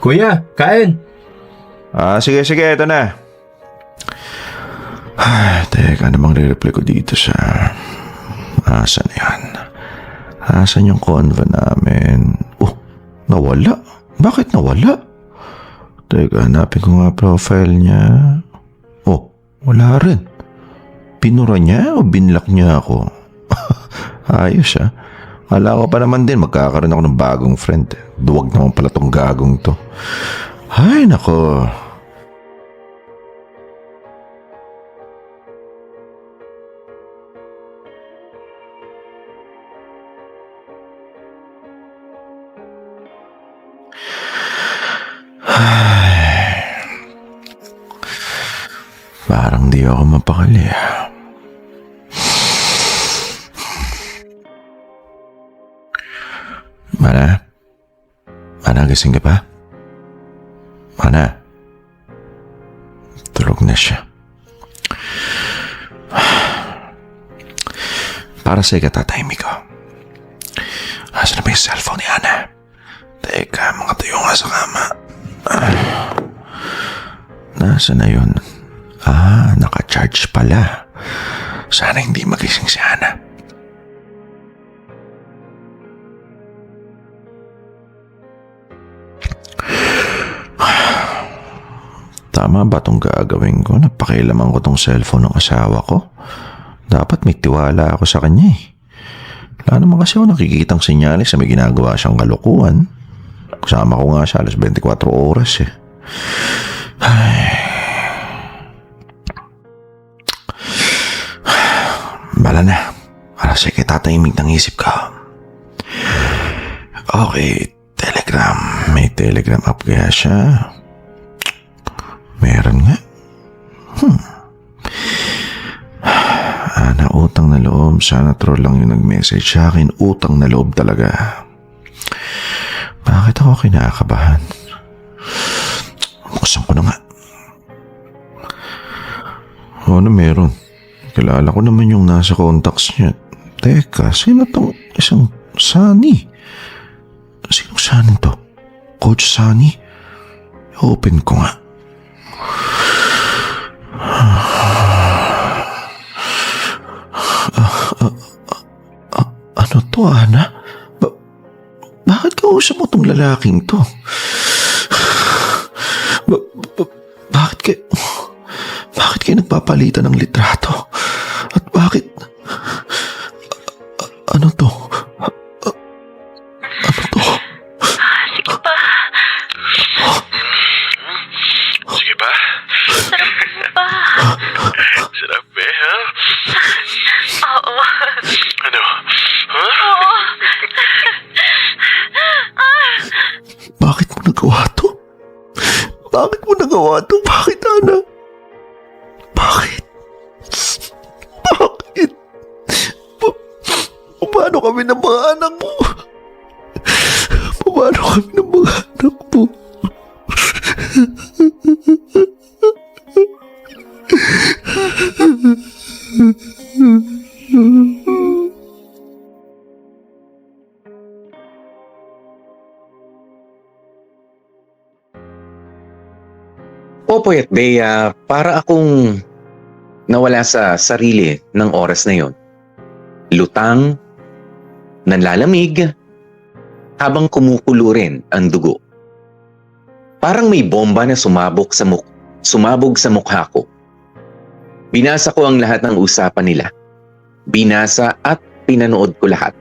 Kuya, kain. Sige, ito na. Teka, namang re-reply ko dito sa... Asan yan? Asan yung convo namin? Oh, nawala. Bakit nawala? Teka, hanapin ko nga profile niya. Oh, wala rin. Pinura niya o binlock niya ako? Ayos ah. Kala ko pa naman din magkakaroon ako ng bagong friend. Duwag naman pala tong gagong to. Ay, nako. Parang di ako mapakali. Mana? Mana, gising ka pa? Mana? Tulog na siya. Para sa ikatatahimik ko. Asan na ba yung cellphone ni Ana? Teka, mga tuyo nga sa kama. Nasaan na yun? Naka-charge pala. Sana hindi magising si Ana. Tama ba itong gagawin ko? Napakialaman ko tong cellphone ng asawa ko. Dapat may tiwala ako sa kanya eh. Wala naman kasi ako nakikitang sinyalis na may ginagawa siyang kalokohan. Kasama ko nga siya alas 24 oras eh. Bala na. Para sige, tatahimik ng isip ko. Okay, Telegram. May Telegram app kaya siya? Meron nga. Ana, utang na loob. Sana troll lang yung nag-message sa akin. Utang na loob talaga. Bakit ako kinakabahan? Buksan ko na nga. Ano meron? Kilala ko naman yung nasa contacts niya. Teka, sino tong isang Sunny? Sinong Sunny to? Coach Sunny? Open ko nga. Ano to, Ana? Bakit kausap mo tong lalaking to? Bakit kayo nagpapalitan ng litrato? At bakit? Ano to? Ano to? Sige pa. Sige ba? Sarap pa. Sarap eh, ha? Oo. Ano? Ha? Oo. Bakit mo nagawa to? Bakit mo nagawa to? Bakit, Ana? Bakit? Bakit? Popoy at Bea, para akong nawala sa sarili ng oras na yon. Lutang, nanlalamig, habang kumukulo rin ang dugo. Parang may bomba na sumabog sa mukha ko. Binasa ko ang lahat ng usapan nila. Binasa at pinanood ko lahat.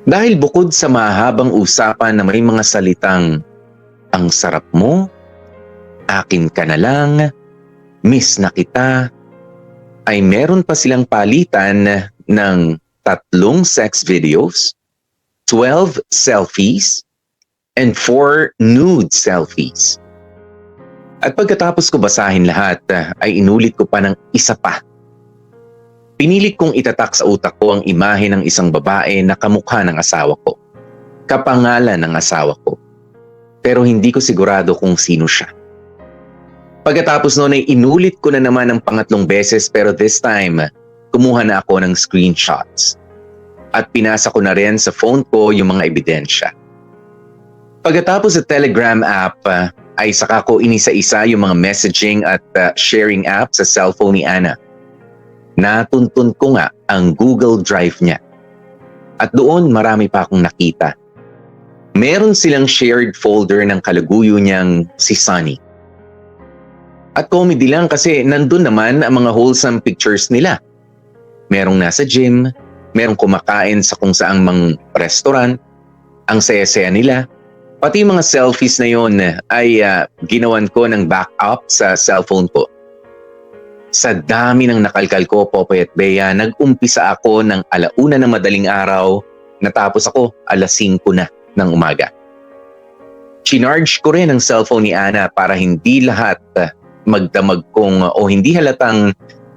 Dahil bukod sa mahabang usapan na may mga salitang, "Ang sarap mo," "Akin ka na lang," "Miss na kita," ay meron pa silang palitan ng 3 sex videos, 12 selfies, and 4 nude selfies. At pagkatapos ko basahin lahat, ay inulit ko pa ng isa pa. Pinilit kong itatak sa utak ko ang imahe ng isang babae na kamukha ng asawa ko. Kapangalan ng asawa ko. Pero hindi ko sigurado kung sino siya. Pagkatapos noon ay inulit ko na naman ng pangatlong beses, pero this time, kumuha na ako ng screenshots. At pinasa ko na rin sa phone ko yung mga ebidensya. Pagkatapos sa Telegram app, ay saka ko inisa-isa yung mga messaging at sharing app sa cellphone ni Ana. Natuntun ko nga ang Google Drive niya. At doon marami pa akong nakita. Meron silang shared folder ng kalaguyo niyang si Sunny. At comedy lang kasi nandun naman ang mga wholesome pictures nila. Merong nasa gym, merong kumakain sa kung saang mang restaurant, ang saya-saya nila. Pati mga selfies na yon ay ginawan ko ng backup sa cellphone ko. Sa dami ng nakalkal ko, Popoy at Bea, nag-umpisa ako ng 1:00 ng madaling araw, natapos ako 5:00 na ng umaga. Chinarge ko rin ang cellphone ni Ana para hindi lahat magdamag kong o hindi halatang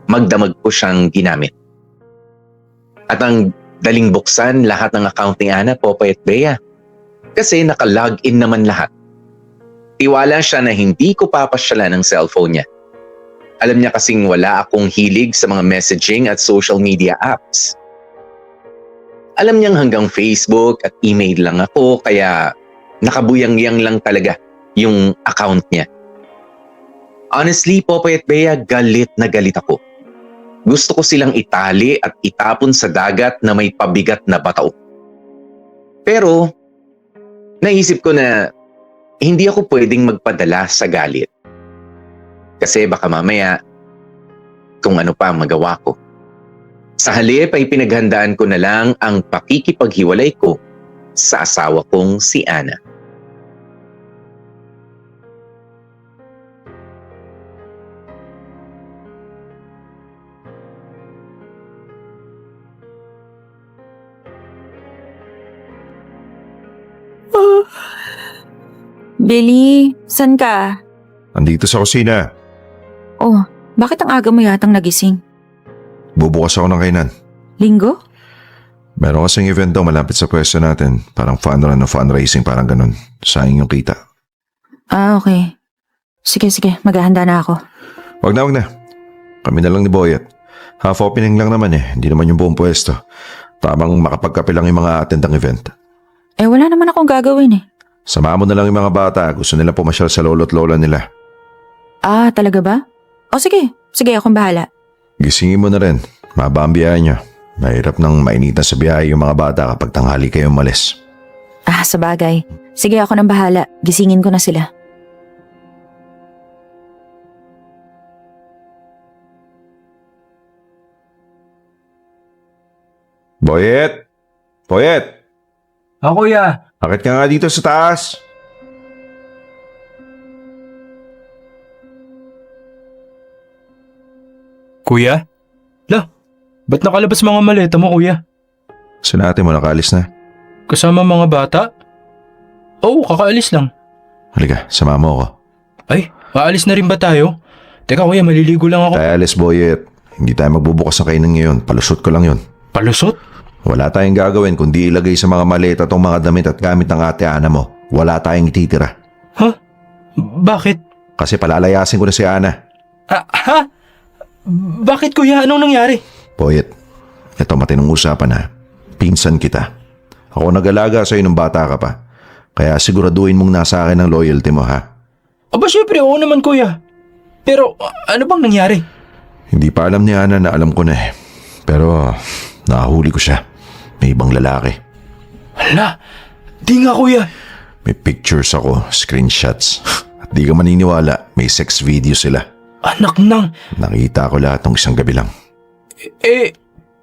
magdamag ko siyang ginamit. At ang daling buksan lahat ng account ni Ana, Popoy at Bea. Kasi naka-login naman lahat. Tiwala siya na hindi ko papasyalan ng cellphone niya. Alam niya kasing wala akong hilig sa mga messaging at social media apps. Alam niyang hanggang Facebook at email lang ako, kaya nakabuyang-yang lang talaga yung account niya. Honestly, Popoy at Bea, galit na galit ako. Gusto ko silang itali at itapon sa dagat na may pabigat na bataw. Pero, naisip ko na hindi ako pwedeng magpadala sa galit. Kasi baka mamaya, kung ano pa ang magawa ko. Sa halip ay pinaghandaan ko na lang ang pakikipaghiwalay ko sa asawa kong si Ana. Billy, san ka? Andito sa kusina. Oh, bakit ang aga mo yatang nagising? Bubukas ako ng kainan. Linggo? Meron kasing event daw malapit sa pwesto natin. Parang fun run o fundraising, parang ganun. Sayang yung kita. Ah, okay. Sige, maghahanda na ako. Wag na. Kami na lang ni Boyet. Half opening lang naman hindi naman yung buong pwesto. Tamang makapagkape lang yung mga attendang event. Wala naman akong gagawin Samahan mo na lang yung mga bata. Gusto nila pumasyal sa lolo't lola nila. Ah, talaga ba? O sige, akong bahala. Gisingin mo na rin. Mahaba ang biyahe niyo. Mahirap nang mainitan sa biyahe yung mga bata kapag tanghali kayo umalis. Ah, sabagay. Sige, ako nang bahala. Gisingin ko na sila. Boyet! Kuya. Akit ka nga dito sa taas. Kuya? Ba't nakalabas mga maleta mo, kuya? Sinati mo, nakaalis na. Kasama mga bata? Oo, kakaalis lang. Halika, sama mo ako. Ay, aalis na rin ba tayo? Teka kuya, maliligo lang ako. Kaya alis, Boyet. Hindi tayo magbubukas ng kainan ngayon. Palusot ko lang yun. Palusot? Wala tayong gagawin kundi ilagay sa mga maleta tong mga damit at gamit ng ate Ana mo. Wala tayong ititira. Ha? Bakit? Kasi palalayasin ko na si Ana. Ha? Bakit kuya? Anong nangyari? Boyet, ito matinong usapan Pinsan kita. Ako nag-alaga sa'yo nung bata ka pa. Kaya siguraduhin mong nasa akin ang loyalty mo Aba syempre, oo naman kuya. Pero ano bang nangyari? Hindi pa alam ni Ana na alam ko na eh. Pero nakahuli ko siya. May ibang lalaki. Hala, di nga kuya. May pictures ako, screenshots. At di ka maniniwala, may sex video sila. Anak nang. Nakita ko lahat ng isang gabi lang.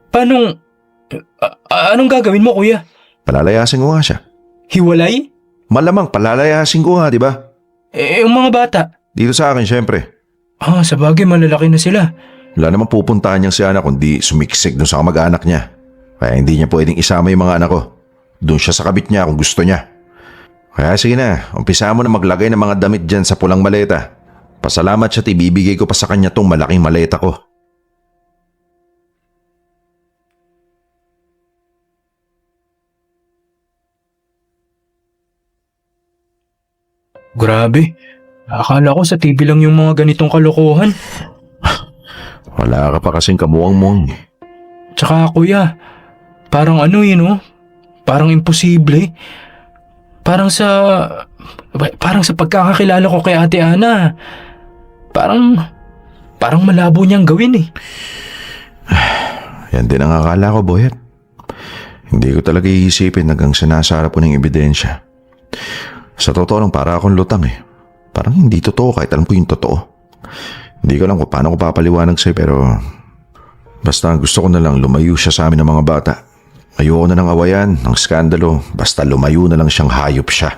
Paanong... anong gagawin mo kuya? Palalayasin ko nga siya. Hiwalay? Malamang palalayasin ko nga, di ba? Yung mga bata? Dito sa akin, syempre. Sa bagay malalaki na sila. Wala namang pupuntahan niyang si Ana kundi sumiksik dun sa kamag-anak niya. Kaya hindi niya pwedeng isama yung mga anak ko. Doon siya sa kabit niya kung gusto niya. Kaya sige na, umpisa mo na maglagay ng mga damit dyan sa pulang maleta. Pasalamat siya at ibibigay ko pa sa kanya tong malaking maleta ko. Grabe. Akala ko sa TV lang yung mga ganitong kalokohan. Wala ka pa kasing kamuang-muang eh. Tsaka kuya, parang ano yun oh. Parang imposible. Parang sa pagkakakilala ko kay Ate Ana. Parang malabo niyang gawin eh. Yan din ang akala ko, Boyet. Hindi ko talaga iisipin hanggang sinasarap ko ng ebidensya. Sa totoo lang para akong lutang eh. Parang hindi totoo kahit alam ko yung totoo. Hindi ko alam kung paano ko papaliwanag sa'yo pero basta gusto ko na lang lumayo siya sa amin ng mga bata. Ayoko na ng awayan, ng skandalo, basta lumayo na lang siyang hayop siya.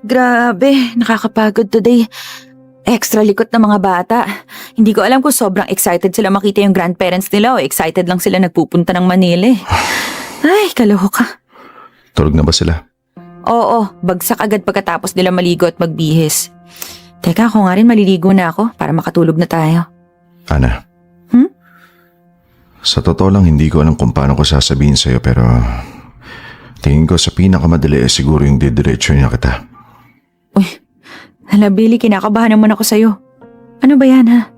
Grabe. Nakakapagod today. Extra likot ng mga bata. Hindi ko alam kung sobrang excited sila makita yung grandparents nila o excited lang sila nagpupunta ng Manila eh. Ay, kaloka. Tulog na ba sila? Oo, bagsak agad pagkatapos nila maligo at magbihis. Teka, ako nga rin maliligo na ako para makatulog na tayo. Ana. Sa totoo lang hindi ko alam kung paano ko sasabihin sa'yo pero tingin ko sa pinakamadali siguro yung didiretso niya kita. Uy, hala Billy, kinakabahan naman ako sa'yo. Ano ba yan ha?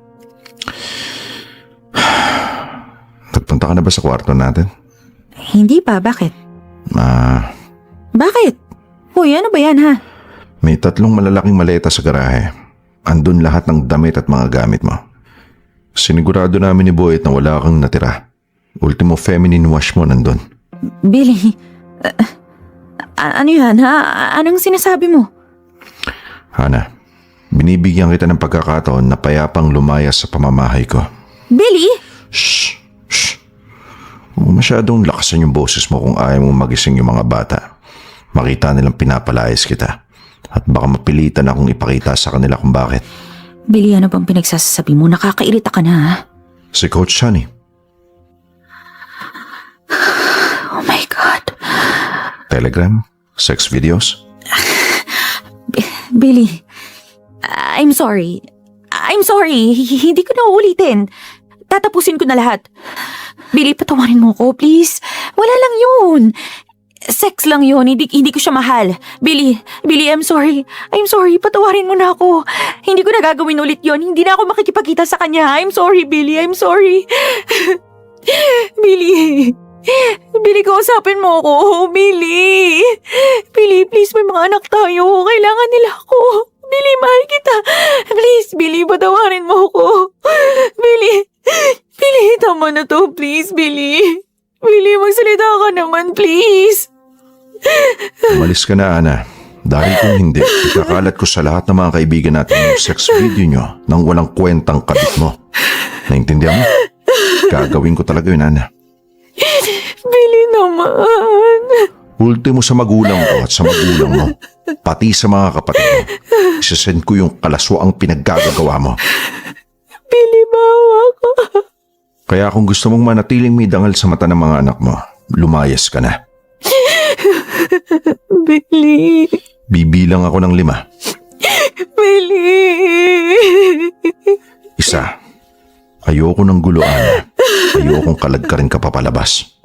Nagpunta ka na ba sa kwarto natin? Hindi pa, bakit? Bakit? Uy, ano ba yan ha? May 3 malalaking maleta sa garahe. Andun lahat ng damit at mga gamit mo. Sinigurado namin ni Boyet na wala kang natira. Ultimo feminine wash mo nandun. Billy, ano yan ha? Anong sinasabi mo? Hana, binibigyan kita ng pagkakataon na payapang lumayas sa pamamahay ko. Billy? Shh! Shh! Huwag masyadong lakasan yung boses mo kung ayaw mong magising yung mga bata. Makita nilang pinapalayas kita. At baka mapilitan akong ipakita sa kanila kung bakit. Billy, ano bang pinagsasabi mo? Nakakairita ka na ha? Si Coach Sunny. Oh my God. Telegram? Sex videos? Billy, I'm sorry. Hindi ko na uulitin. Tatapusin ko na lahat. Billy, patawarin mo ko, please. Wala lang yun. Sex lang yun. Hindi ko siya mahal. Billy, I'm sorry. Patawarin mo na ako. Hindi ko na gagawin ulit yun. Hindi na ako makikipagkita sa kanya. I'm sorry, Billy. Billy, kausapin mo ako. Billy, please, may mga anak tayo. Kailangan nila ako. Billy, mahal kita. Please, Billy, patawarin mo ako. Billy, tama na to. Please, Billy, magsalita ka naman, please. Umalis ka na, Ana. Dahil kung hindi, ikakalat ko sa lahat ng mga kaibigan natin yung sex video nyo nang walang kwentang kabit mo. Naintindihan mo? Gagawin ko talaga yun, Ana. Billy naman. Ultimo sa magulang ko at sa magulang mo. Pati sa mga kapatid mo. Isasend ko yung kalaswaang pinaggagawa mo. Billy, bawa ka. Kaya kung gusto mong manatiling may dangal sa mata ng mga anak mo, lumayas ka na. Billy. Bibilang ako ng 5. Billy. 1. Ayoko ng gulo, Ana. Ayokong kalagkarin ka papalabas.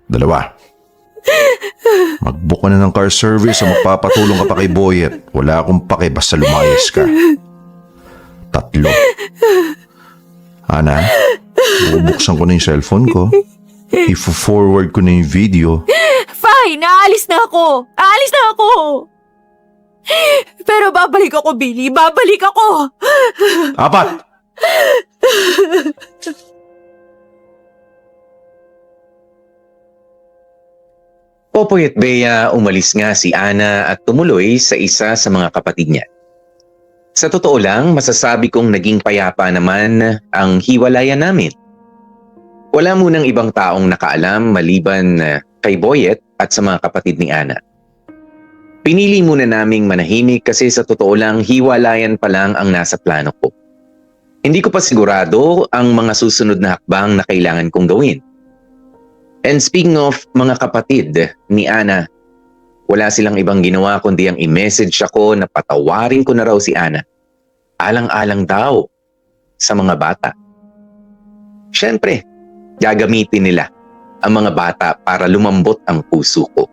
2. Mag-book ka na ng car service o magpapatulong ka pa kay Boyet. Wala akong pake basta lumayas ka. 3. Ana, bubuksan ko na yung cellphone ko. I-forward ko na yung video. Fine, aalis na ako. Aalis na ako. Pero babalik ako, Billy. Babalik ako. 4! Popoy at Bea, umalis nga si Ana at tumuloy sa isa sa mga kapatid niya. Sa totoo lang, masasabi kong naging payapa naman ang hiwalayan namin. Wala munang ibang taong nakaalam maliban kay Boyet at sa mga kapatid ni Ana. Pinili muna naming manahimik kasi sa totoo lang hiwalayan pa lang ang nasa plano ko. Hindi ko pa sigurado ang mga susunod na hakbang na kailangan kong gawin. And speaking of mga kapatid ni Ana, wala silang ibang ginawa kundi ang i-message ako na patawarin ko na raw si Ana. Alang-alang daw sa mga bata. Siyempre, gagamitin nila ang mga bata para lumambot ang puso ko.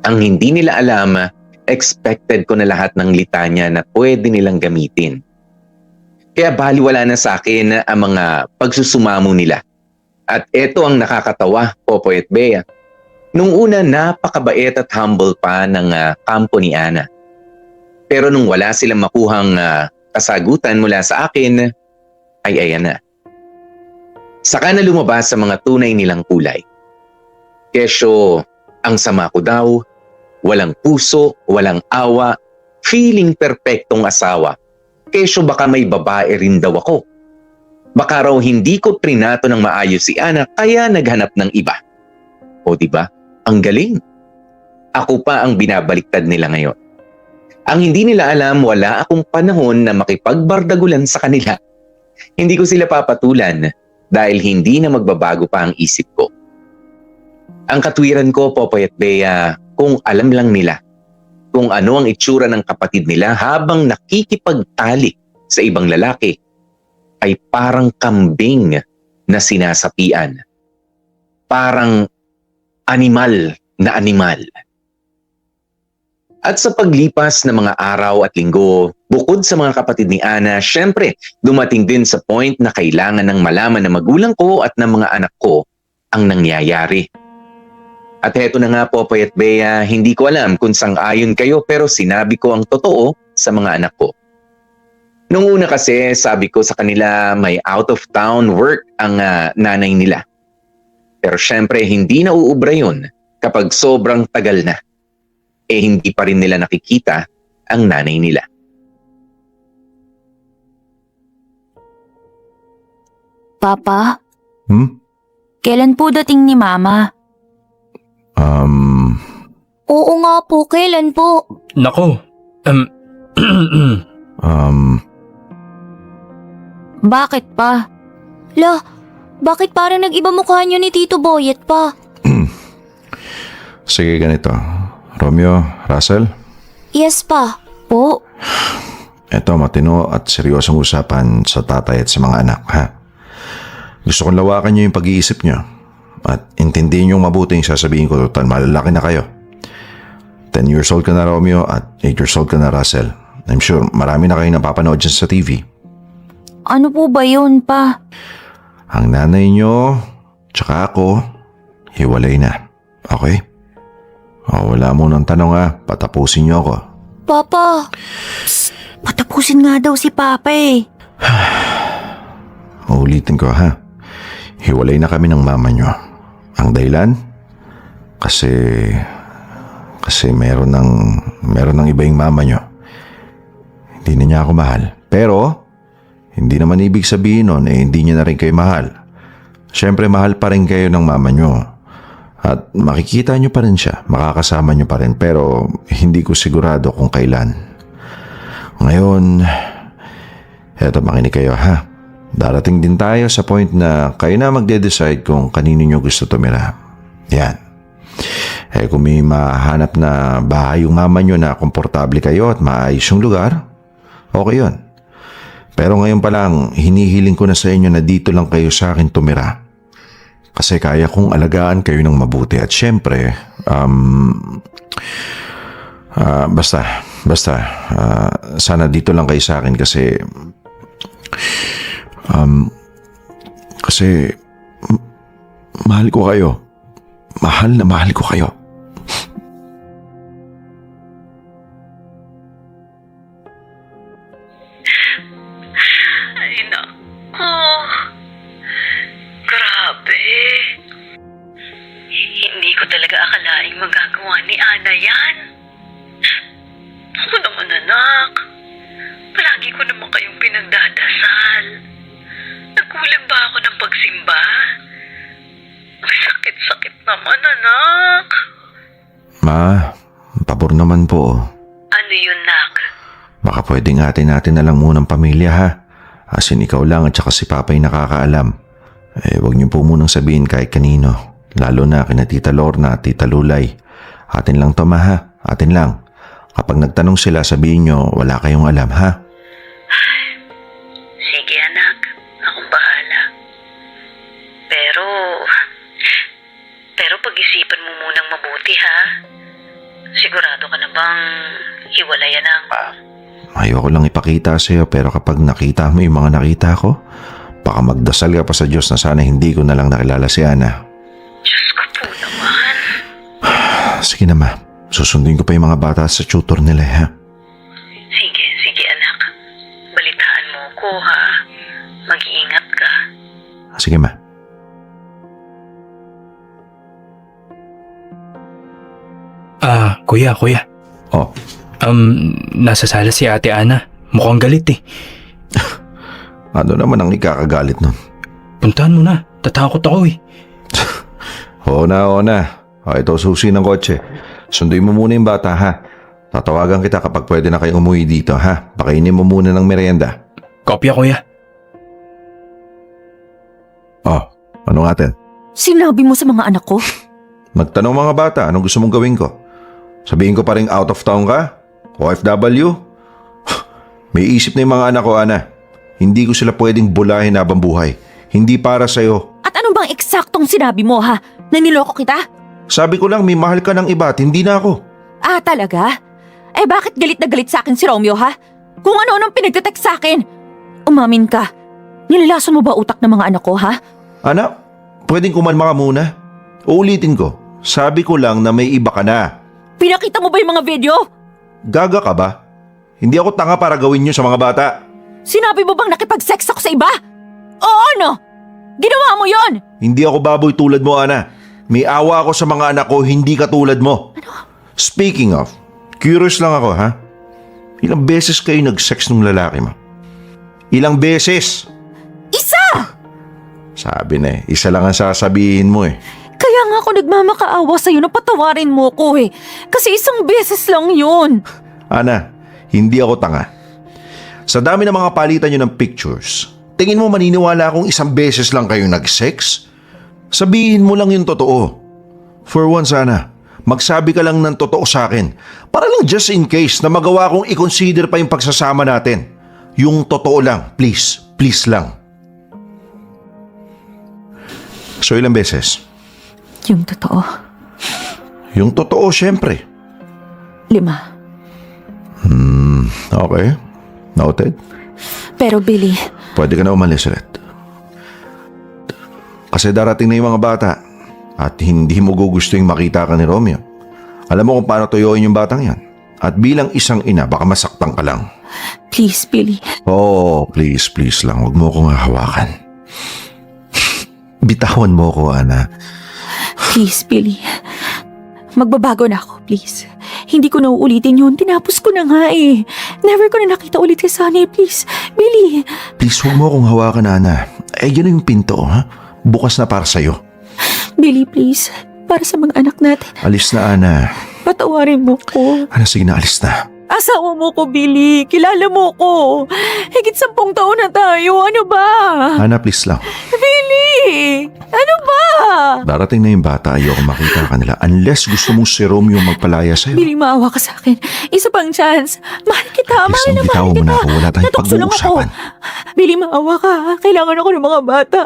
Ang hindi nila alam, expected ko na lahat ng litanya na pwede nilang gamitin. Kaya baliwala na sa akin ang mga pagsusumamo nila. At ito ang nakakatawa, Popoy at Bea. Nung una, napakabait at humble pa ng kampo ni Ana. Pero nung wala silang makuhang kasagutan mula sa akin, ay ayan na. Saka na lumabas sa mga tunay nilang kulay. Kesyo, ang sama ko daw, walang puso, walang awa, feeling perpektong asawa. Kesyo baka may babae rin daw ako. Baka raw hindi ko trinato ng maayos si Ana kaya naghanap ng iba. O diba? Ang galing. Ako pa ang binabaliktad nila ngayon. Ang hindi nila alam, wala akong panahon na makipagbardagulan sa kanila. Hindi ko sila papatulan dahil hindi na magbabago pa ang isip ko. Ang katwiran ko, Popoy at Bea, kung alam lang nila kung ano ang itsura ng kapatid nila habang nakikipagtalik sa ibang lalaki, ay parang kambing na sinasapian. Parang animal na animal. At sa paglipas ng mga araw at linggo, bukod sa mga kapatid ni Ana, syempre dumating din sa point na kailangan ng malaman ng magulang ko at ng mga anak ko ang nangyayari. At heto na nga, Popoy at Bea, hindi ko alam kung sang-ayon kayo pero sinabi ko ang totoo sa mga anak ko. Nung una kasi, sabi ko sa kanila may out-of-town work ang nanay nila. Pero syempre, hindi na uubra yun kapag sobrang tagal na. Hindi pa rin nila nakikita ang nanay nila. Papa? Kailan po dating ni Mama? Oo nga po, kailan po? Nako, Bakit pa? Bakit parang nag-iba mukha niyo ni Tito Boyet pa? Sige, ganito. Romeo, Russell? Yes pa. Po? Ito, matino at seryosong usapan sa tatay at sa mga anak, ha? Gusto kong lawakan niyo yung pag-iisip niyo at intindihin niyo mabuti yung sasabihin ko. Total, malalaki na kayo. 10 years old ka na, Romeo, at 8 years old ka na, Russell. I'm sure marami na kayong napapanood dyan sa TV. Ano po ba yun, Pa? Ang nanay niyo, tsaka ako, hiwalay na. Okay? Wala mo ng tanong, ha. Patapusin niyo ako. Papa! Psst, patapusin nga daw si Papa eh. Uulitin ko, ha. Hiwalay na kami ng mama niyo. Ang dahilan? Kasi meron ng iba yung mama niyo. Hindi na niya ako mahal. Pero hindi naman ibig sabihin nun hindi niya na rin kayo mahal. Siyempre mahal pa rin kayo ng mama niyo. At makikita niyo pa rin siya, makakasama niyo pa rin. Pero hindi ko sigurado kung kailan. Ngayon, eto, makinig kayo, ha. Darating din tayo sa point na kayo na magde-decide kung kanino niyo gusto tumira. Yan. Kung may mahanap na bahay yung mama niyo na komportable kayo at maayos yung lugar, okay yun. Pero ngayon pa lang, hinihiling ko na sa inyo na dito lang kayo sa akin tumira. Kasi kaya kong alagaan kayo ng mabuti. At syempre, sana dito lang kayo sa akin kasi Kasi mahal ko kayo. Mahal na mahal ko kayo. Ay, naku. Grabe. Hindi ko talaga akalaing magagawa ni Ana yan. Ako naman, anak. Palagi ko naman kayong pinagdadasal. Nagkulang ba ako ng pagsimba? Ang sakit-sakit naman, anak. Ma, pabor naman po. Ano yun, nak? Baka pwedeng natin na lang munang pamilya ha. As in, ikaw lang at saka si Papay nakakaalam. Huwag niyo po munang sabihin kahit kanino. Lalo na kina Tita Lorna at Tita Lulay. Atin lang to, ma, ha? Atin lang. Kapag nagtanong sila, sabihin nyo wala kayong alam, ha? Sige, anak. Akong bahala. Pero pag-isipan mo munang mabuti, ha? Sigurado ka na bang hiwalayan ang... Ayoko lang ipakita sa'yo pero kapag nakita mo yung mga nakita ko, baka magdasal ka pa sa Diyos na sana hindi ko na lang nakilala si Ana. Diyos ko po naman. Sige na, ma. Susundin ko pa yung mga bata sa tutor nila, ha? Sige, anak. Balitaan mo ko, ha? Mag-iingat ka. Sige, ma. Kuya. Oh. Nasa sala si Ate Ana. Mukhang galit eh. Ano naman ang ikakagalit nun? Puntahan mo na. Tatakot ako eh. Oo na. O, ito susi ng kotse. Sunduin mo muna yung bata, ha? Tatawagan kita kapag pwede na kayong umuwi dito, ha? Pakainin mo muna ng merienda. Kopya, kuya. Oh, ano natin? Sinabi mo sa mga anak ko? Magtanong mga bata, anong gusto mong gawin ko? Sabihin ko pa rin out of town ka? OFW? May isip na yung mga anak ko, Ana. Hindi ko sila pwedeng bulahin habang buhay. Hindi para sa'yo. At ano bang eksaktong sinabi mo, ha? Naniloko kita? Sabi ko lang may mahal ka ng iba at hindi na ako. Ah, talaga? Bakit galit na galit sa akin si Romeo, ha? Kung ano-anong pinagtetext sa akin. Umamin ka. Nilalason mo ba utak ng mga anak ko, ha? Ana, pwedeng kumalma ka muna? Uulitin ko, sabi ko lang na may iba ka na. Pinakita mo ba yung mga video? Gaga ka ba? Hindi ako tanga para gawin yun sa mga bata. Sinabi mo bang nakipag-sex ako sa iba? Oo, no? Ginawa mo yon? Hindi ako baboy tulad mo, Ana. May awa ako sa mga anak ko, hindi ka tulad mo. Ano? Speaking of, curious lang ako, ha? Ilang beses kayo nag-sex ng lalaki mo? Ilang beses? Isa! Sabi na isa lang ang sasabihin mo eh. Kaya nga ako nagmamakaawa sa'yo na patawarin mo ko eh. Kasi isang beses lang yun. Ana, hindi ako tanga. Sa dami ng mga palitan nyo ng pictures, tingin mo maniniwala akong isang beses lang kayo nag-sex? Sabihin mo lang yung totoo. For once, Ana, magsabi ka lang ng totoo sa akin. Para lang just in case na magawa kong i-consider pa yung pagsasama natin. Yung totoo lang, please. Please lang. So ilang beses? Yung totoo. Yung totoo, syempre. 5. Okay. Noted. Pero Billy, Pwede ka na umalis ulit. Kasi darating na yung mga bata at hindi mo gugustuhin makita ka ni Romeo. Alam mo kung paano tuyuin yung batang yan. At bilang isang ina, baka masaktan ka lang. please Billy. Oh, please lang. Huwag mo akong hahawakan. Bitawan mo ko, Ana. Please Billy. Magbabago na ako, please. Hindi ko na uulitin yun. Tinapos ko na nga eh. Never ko na nakita ulit kay Sunny. Please, Billy. Please, huwag mo akong hawakan, Ana. Yan na yung pinto, ha? Bukas na para sa'yo. Billy, please. Para sa mga anak natin. Alis na, Ana. Patawarin mo ko. Ana, sige na, alis na. Asawa mo ko, Billy. Kilala mo ko. Higit 10 taon na tayo. Ano ba? Ana, please lang. Billy! Ano ba? Darating na yung bata, ayoko makita ka nila. Unless gusto mong si Romeo magpalaya sa'yo. Billy, maawa ka sa akin. Isa pang chance. Mahal kita. Please Mahal lang, na bitaw mahal mo kita. na ako. Wala tayong Natukso lang ako. pag-uusapan. Billy, maawa ka. Kailangan ako ng mga bata.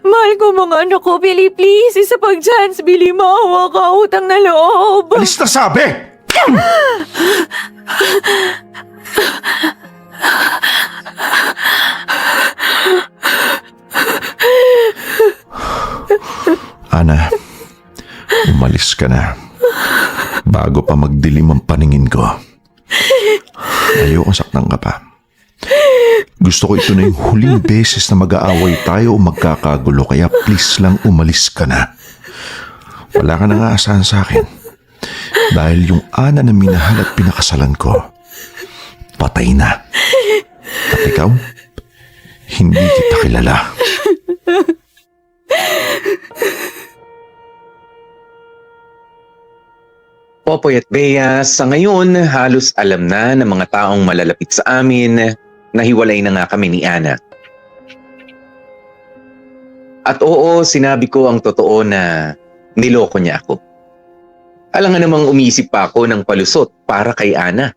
Mahal ko mga anak ko. Billy, please. Isa pang chance. Billy, maawa ka. Utang na loob. Alis na sabi! Ana, umalis ka na. Bago pa magdilim ang paningin ko. Ayokong saktan ka pa. Gusto ko ito na yung huling beses na mag-aaway tayo o magkakagulo, kaya please lang umalis ka na. Wala ka nang aasahan sa akin. Dahil yung Ana na minahal at pinakasalan ko, patay na. At ikaw, hindi kita kilala. Popoy at Bea, sa ngayon halos alam na ng mga taong malalapit sa amin na hiwalay na nga kami ni Ana. At oo, sinabi ko ang totoo na niloko niya ako. Alangan namang umisip pa ako ng palusot para kay Ana.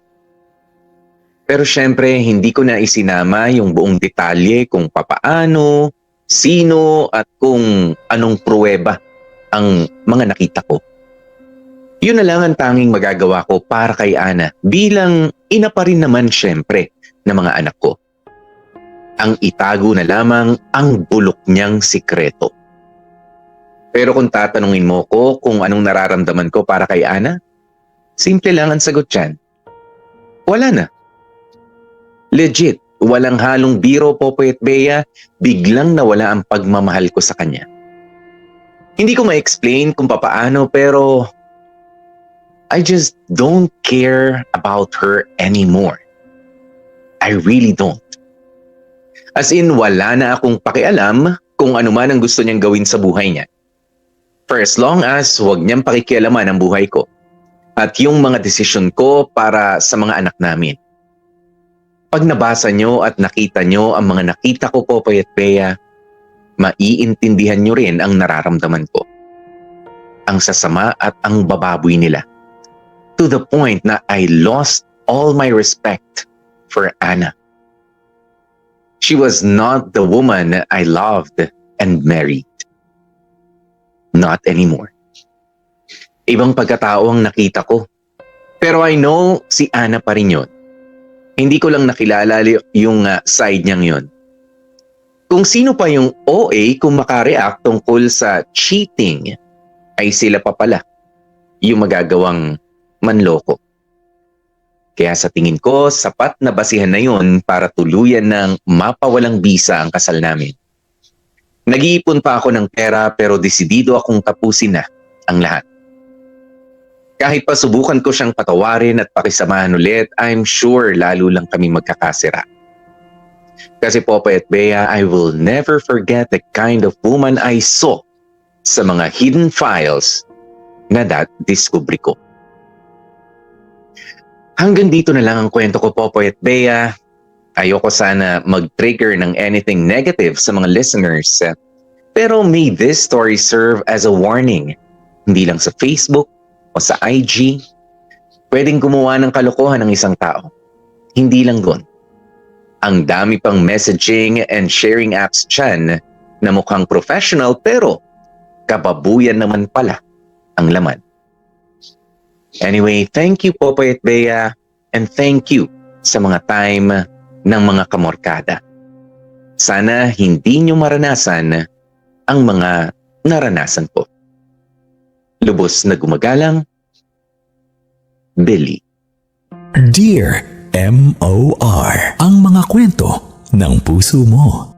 Pero syempre, hindi ko na isinama yung buong detalye kung papaano, sino at kung anong pruweba ang mga nakita ko. Yun na lang ang tanging magagawa ko para kay Ana bilang ina pa rin naman syempre ng mga anak ko. Ang itago na lamang ang bulok niyang sikreto. Pero kung tatanungin mo ko kung anong nararamdaman ko para kay Ana, simple lang ang sagot dyan. Wala na. Legit, walang halong biro, Popoy at Bea, biglang nawala ang pagmamahal ko sa kanya. Hindi ko ma-explain kung papaano pero I just don't care about her anymore. I really don't. As in, wala na akong pakialam kung ano man ang gusto niyang gawin sa buhay niya. For as long as huwag niyang pakikialaman ang buhay ko at yung mga desisyon ko para sa mga anak namin. Pag nabasa niyo at nakita niyo ang mga nakita ko, Popoy at Bea, maiintindihan niyo rin ang nararamdaman ko. Ang sasama at ang bababoy nila. To the point na I lost all my respect for Ana. She was not the woman I loved and married. Not anymore. Ibang pagkatao ang nakita ko. Pero I know si Ana pa rin yun. Hindi ko lang nakilala yung side niyang yun. Kung sino pa yung OA kung makareact tungkol sa cheating, ay sila pa pala yung magagawang manloko. Kaya sa tingin ko, sapat na basihan na yun para tuluyan ng mapawalang bisa ang kasal namin. Nag-iipon pa ako ng pera pero desidido akong tapusin na ang lahat. Kahit pa subukan ko siyang patawarin at pakisamahan ulit, I'm sure lalo lang kami magkakasira. Kasi Popoy at Bea, I will never forget the kind of woman I saw sa mga hidden files na discovery ko. Hanggang dito na lang ang kwento ko, Popoy at Bea. Ayoko sana mag-trigger ng anything negative sa mga listeners. Pero may this story serve as a warning. Hindi lang sa Facebook o sa IG. Pwedeng gumawa ng kalokohan ng isang tao. Hindi lang doon. Ang dami pang messaging and sharing apps dyan na mukhang professional pero kababuyan naman pala ang laman. Anyway, thank you Popoy at Bea and thank you sa mga time ng mga kamorkada. Sana hindi nyo maranasan ang mga naranasan ko. Lubos na gumagalang, Billy. Dear M.O.R. Ang mga kwento ng puso mo.